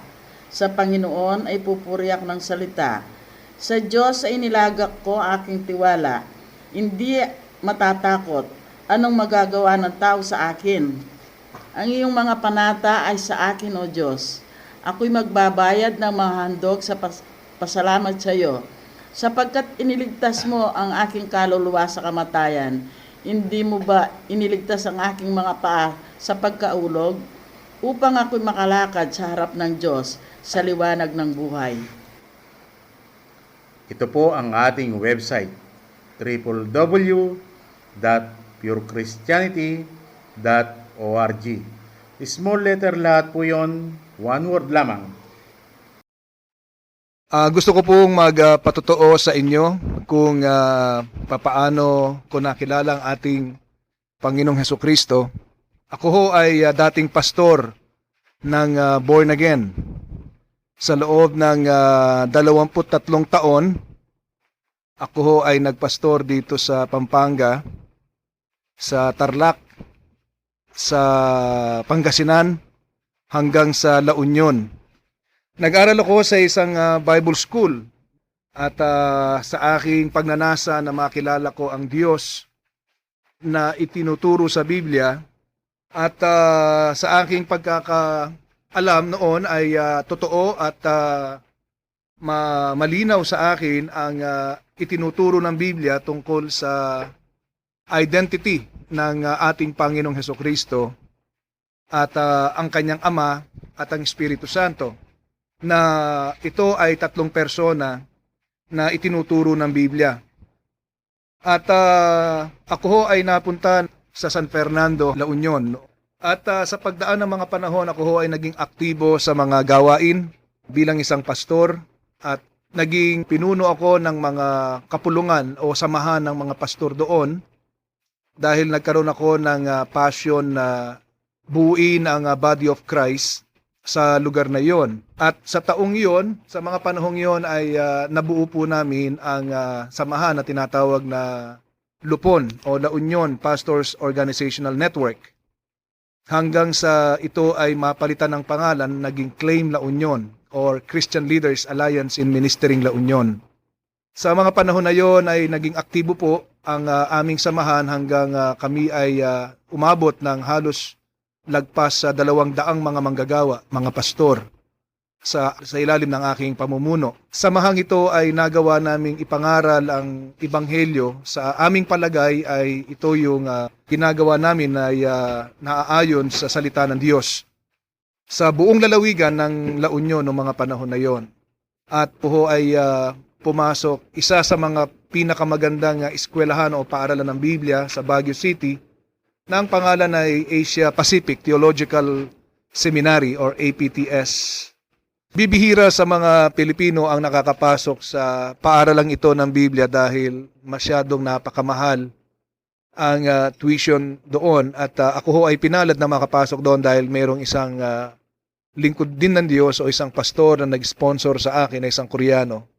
Sa Panginoon ay pupuri ako ng salita. Sa Diyos ay nilagak ko aking tiwala. Hindi matatakot. Anong magagawa ng tao sa akin? Ang iyong mga panata ay sa akin, O Diyos. Ako'y magbabayad ng mga handog sa pasalamat sa iyo, sapagkat iniligtas mo ang aking kaluluwa sa kamatayan. Hindi mo ba iniligtas ang aking mga paa sa pagkaulog, upang ako'y makalakad sa harap ng Diyos sa liwanag ng buhay? Ito po ang ating website, www.purechristianity.org. Small letter lahat po yon, one word lamang. Gusto ko pong magpatotoo sa inyo kung papaano ko nakilala ang ating Panginoong Hesukristo. Ako ho ay dating pastor ng Born Again. Sa loob ng 23 taon, ako ho ay nagpastor dito sa Pampanga, sa Tarlac, sa Pangasinan, hanggang sa La Union. Nag-aral ako sa isang Bible school at sa aking pagnanasa na makilala ko ang Diyos na itinuturo sa Biblia at sa aking pagkakaalam noon ay totoo at malinaw sa akin ang itinuturo ng Biblia tungkol sa identity ng ating Panginoong Hesukristo at ang kanyang Ama at ang Espiritu Santo, na ito ay tatlong persona na itinuturo ng Biblia. At ako ho ay napunta sa San Fernando, La Union. At sa pagdaan ng mga panahon, ako ho ay naging aktibo sa mga gawain bilang isang pastor at naging pinuno ako ng mga kapulungan o samahan ng mga pastor doon dahil nagkaroon ako ng passion na buuin ang body of Christ sa lugar na yon. At sa taong yon, sa mga panahong yon ay nabuo po namin ang samahan na tinatawag na Lupon o La Union Pastors Organizational Network. Hanggang sa ito ay mapalitan ng pangalan, naging Claim La Union or Christian Leaders Alliance in Ministering La Union. Sa mga panahon na yon ay naging aktibo po ang aming samahan hanggang kami ay umabot ng halos lagpas sa 200 mga manggagawa, mga pastor sa ilalim ng aking pamumuno. Samahang ito ay nagawa naming ipangaral ang ebanghelyo. Sa aming palagay ay ito yung ginagawa namin ay naaayon sa salita ng Diyos sa buong lalawigan ng La Union noong mga panahon na yon. At po ay pumasok isa sa mga pinakamagandang eskwelahan o paaralan ng Biblia sa Baguio City na ang pangalan ay Asia Pacific Theological Seminary or APTS. Bibihira sa mga Pilipino ang nakakapasok sa paaralang ito ng Biblia dahil masyadong napakamahal ang tuition doon at ako ho ay pinalad na makapasok doon dahil mayroong isang lingkod din ng Diyos o isang pastor na nag-sponsor sa akin na isang Koreano.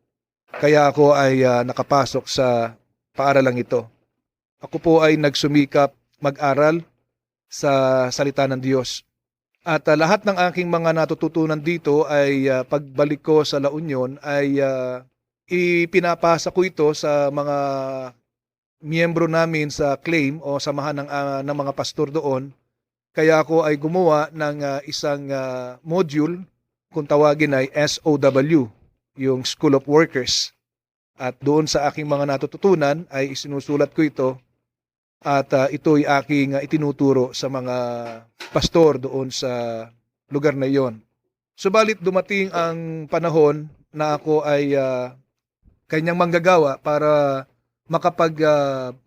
Kaya ako ay nakapasok sa paaralang ito. Ako po ay nagsumikap mag-aral sa salita ng Diyos. At lahat ng aking mga natututunan dito ay pagbalik ko sa La Union ay ipinapasa ko ito sa mga miyembro namin sa claim o samahan ng mga pastor doon. Kaya ako ay gumawa ng isang module kung tawagin ay SOW, yung School of Workers. At doon sa aking mga natututunan ay isinusulat ko ito at ito ay aking itinuturo sa mga pastor doon sa lugar na iyon. Subalit dumating ang panahon na ako ay kanyang manggagawa para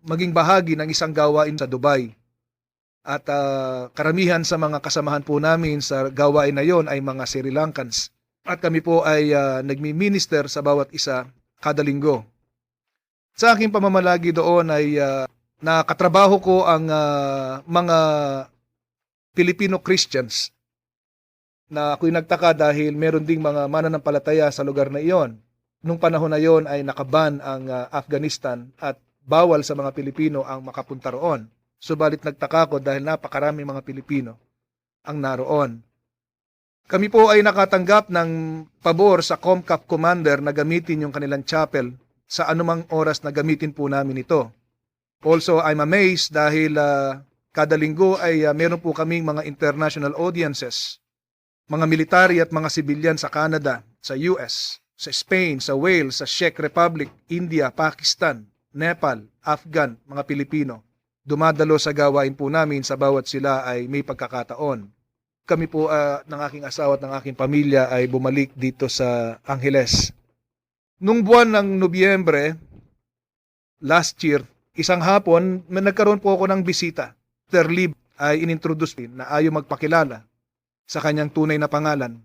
maging bahagi ng isang gawain sa Dubai. At karamihan sa mga kasamahan po namin sa gawain na iyon ay mga Sri Lankans. At kami po ay nagmi-minister sa bawat isa kada linggo. Sa aking pamamalagi doon ay nakatrabaho ko ang mga Filipino Christians na ako'y nagtaka dahil meron ding mga mananampalataya sa lugar na iyon. Nung panahon na iyon ay nakaban ang Afghanistan at bawal sa mga Pilipino ang makapunta roon. Subalit nagtaka ko dahil napakarami mga Pilipino ang naroon. Kami po ay nakatanggap ng pabor sa COMCAP commander na gamitin yung kanilang chapel sa anumang oras na gamitin po namin ito. Also, I'm amazed dahil kada linggo ay meron po kaming mga international audiences, mga military at mga sibilyan sa Canada, sa US, sa Spain, sa Wales, sa Czech Republic, India, Pakistan, Nepal, Afghan, mga Pilipino. Dumadalo sa gawain po namin sa bawat sila ay may pagkakataon. Kami po ng aking asawa at ng aking pamilya ay bumalik dito sa Angeles. Nung buwan ng Nobyembre, last year, isang hapon, nagkaroon po ako ng bisita. Mr. Lee ay inintroduce na ayaw magpakilala sa kanyang tunay na pangalan.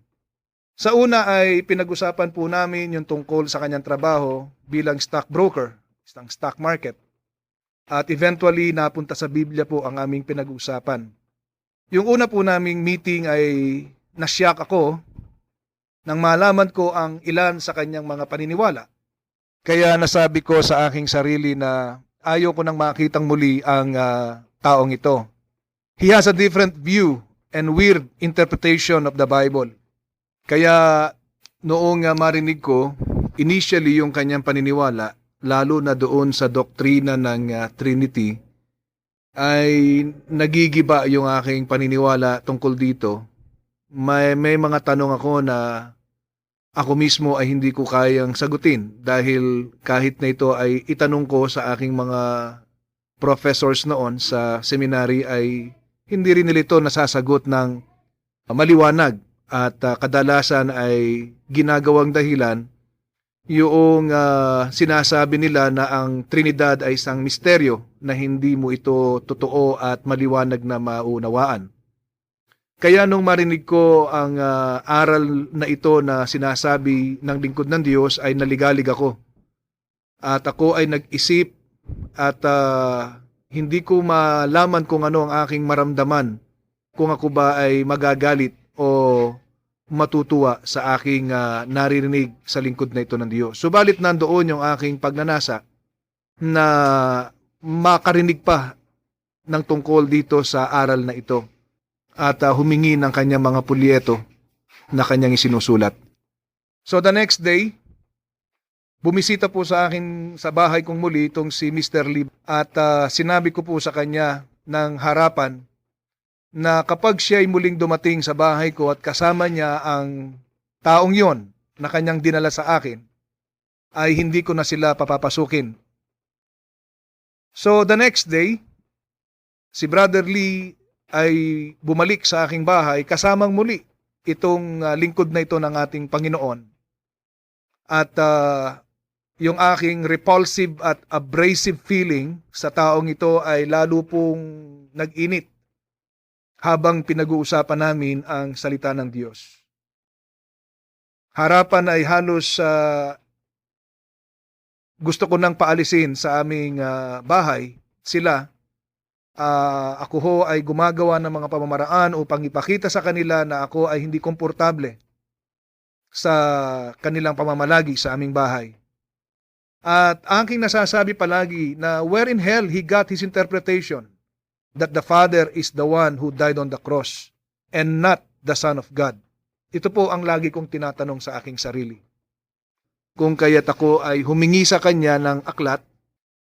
Sa una ay pinag-usapan po namin yung tungkol sa kanyang trabaho bilang stockbroker, isang stock market. At eventually napunta sa Biblia po ang aming pinag-usapan. Yung una po naming meeting ay nasyak ako nang malaman ko ang ilan sa kanyang mga paniniwala. Kaya nasabi ko sa aking sarili na ayaw ko nang makitang muli ang taong ito. He has a different view and weird interpretation of the Bible. Kaya noong marinig ko, initially yung kanyang paniniwala, lalo na doon sa doktrina ng Trinity, ay nagigiba yung aking paniniwala tungkol dito. May mga tanong ako na ako mismo ay hindi ko kayang sagutin dahil kahit na ito ay itanong ko sa aking mga professors noon sa seminary ay hindi rin nila ito nasasagot ng maliwanag at kadalasan ay ginagawang dahilan yung sinasabi nila na ang Trinidad ay isang misteryo na hindi mo ito totoo at maliwanag na maunawaan. Kaya nung marinig ko ang aral na ito na sinasabi ng lingkod ng Diyos ay naligalig ako. At ako ay nag-isip at hindi ko malaman kung ano ang aking maramdaman, kung ako ba ay magagalit o matutuwa sa aking naririnig sa lingkod na ito ng Diyos. Subalit nandoon yung aking pagnanasa na makarinig pa ng tungkol dito sa aral na ito at humingi ng kanyang mga pulyeto na kanyang isinusulat. So the next day, bumisita po sa akin sa bahay kong muli itong si Mr. Lee at sinabi ko po sa kanya ng harapan na kapag siya ay muling dumating sa bahay ko at kasama niya ang taong yon na kanyang dinala sa akin, ay hindi ko na sila papapasukin. So the next day, si Brother Lee ay bumalik sa aking bahay kasamang muli itong lingkod na ito ng ating Panginoon. At yung aking repulsive at abrasive feeling sa taong ito ay lalo pong nag-init habang pinag-uusapan namin ang salita ng Diyos. Harapan ay halos gusto ko nang paalisin sa aming bahay sila. Ako ho ay gumagawa ng mga pamamaraan upang ipakita sa kanila na ako ay hindi komportable sa kanilang pamamalagi sa aming bahay. At aking nasasabi palagi na where in hell he got his interpretation that the Father is the one who died on the cross and not the Son of God. Ito po ang lagi kong tinatanong sa aking sarili. Kung kaya't ako ay humingi sa kanya ng aklat.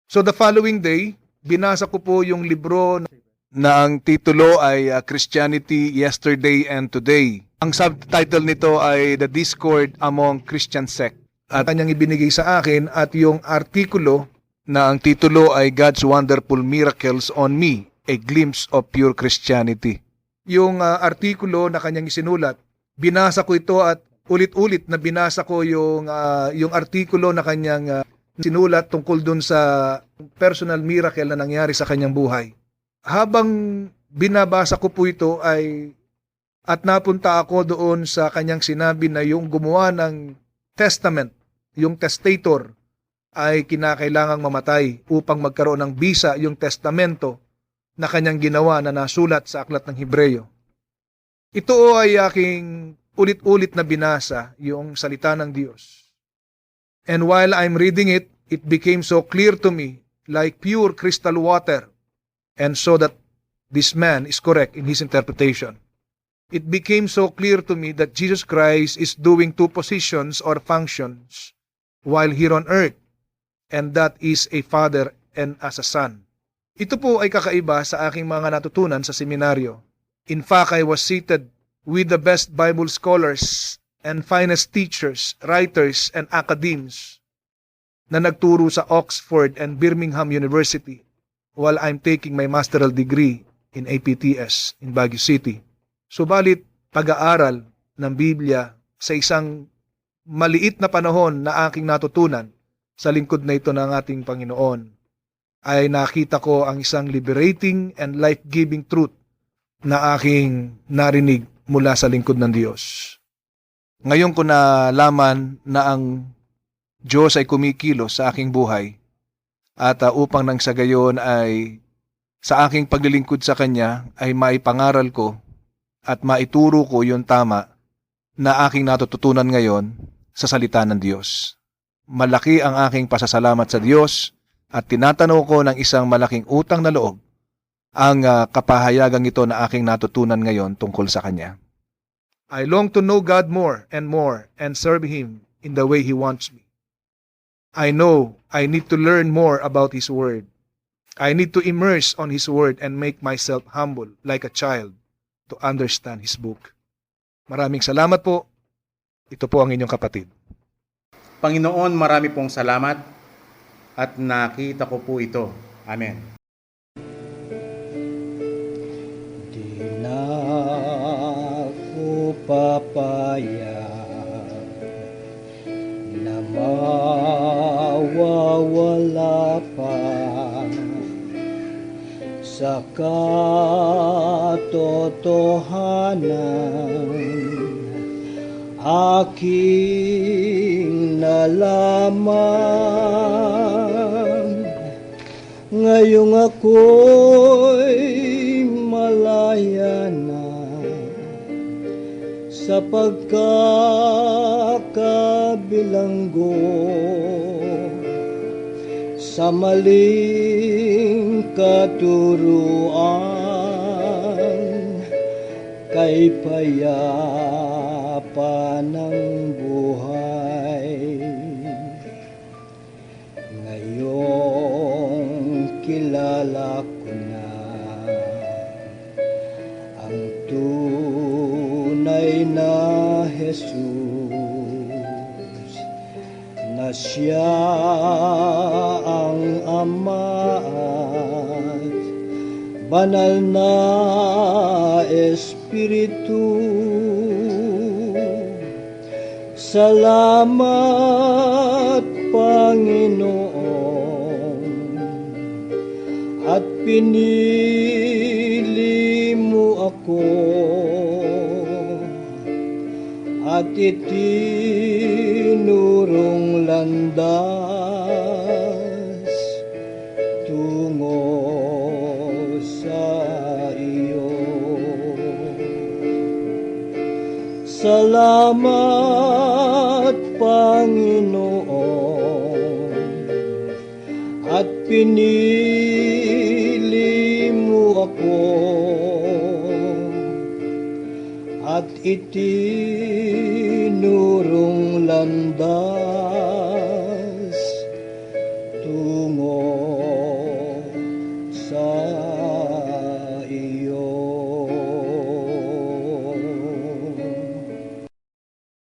So the following day, binasa ko po yung libro na ang titulo ay Christianity Yesterday and Today. Ang subtitle nito ay The Discord Among Christian Sect. At kanyang ibinigay sa akin at yung artikulo na ang titulo ay God's Wonderful Miracles on Me, A Glimpse of Pure Christianity. Yung artikulo na kanyang isinulat, binasa ko ito at ulit-ulit na binasa ko yung artikulo na kanyang sinulat tungkol dun sa personal miracle na nangyari sa kanyang buhay. Habang binabasa ko po ito at napunta ako doon sa kanyang sinabi na yung gumawa ng testament, yung testator, ay kinakailangang mamatay upang magkaroon ng bisa yung testamento na kanyang ginawa na nasulat sa aklat ng Hebreyo. Ito ay aking ulit-ulit na binasa, yung salita ng Diyos. And while I'm reading it, it became so clear to me, like pure crystal water, and so that this man is correct in his interpretation. It became so clear to me that Jesus Christ is doing two positions or functions while here on earth, and that is a father and as a son. Ito po ay kakaiba sa aking mga natutunan sa seminaryo. In fact, I was seated with the best Bible scholars and finest teachers, writers, and academics na nagturo sa Oxford and Birmingham University while I'm taking my masteral degree in APTS in Baguio City. Subalit, pag-aaral ng Biblia sa isang maliit na panahon na aking natutunan sa lingkod na ito ng ating Panginoon, ay nakita ko ang isang liberating and life-giving truth na aking narinig mula sa lingkod ng Diyos. Ngayon ko nalaman na ang Diyos ay kumikilos sa aking buhay at upang nang sa gayon ay sa aking paglilingkod sa Kanya ay maipangaral ko at maituro ko yung tama na aking natututunan ngayon sa salita ng Diyos. Malaki ang aking pasasalamat sa Diyos at tinatanaw ko ng isang malaking utang na loob ang kapahayagang ito na aking natutunan ngayon tungkol sa Kanya. I long to know God more and serve Him in the way He wants me. I know I need to learn more about His Word. I need to immerse on His Word and make myself humble like a child to understand His book. Maraming salamat po. Ito po ang inyong kapatid. Panginoon, marami pong salamat at nakita ko po ito. Amen. Di na ako papayag na mawawala pa sa katotohanan aking nalaman. Ngayong ako'y malaya na sa pagkakabilanggo sa maling katuruan kay payapa ng buhay. tunay na Jesus, na siya ang Ama at banal na Espiritu. Salamat, Panginoon, at pinili mo ako at itinurong landas tungo sa iyo. Salamat, Panginoon, at pinili mo ako at itinurong landas tungo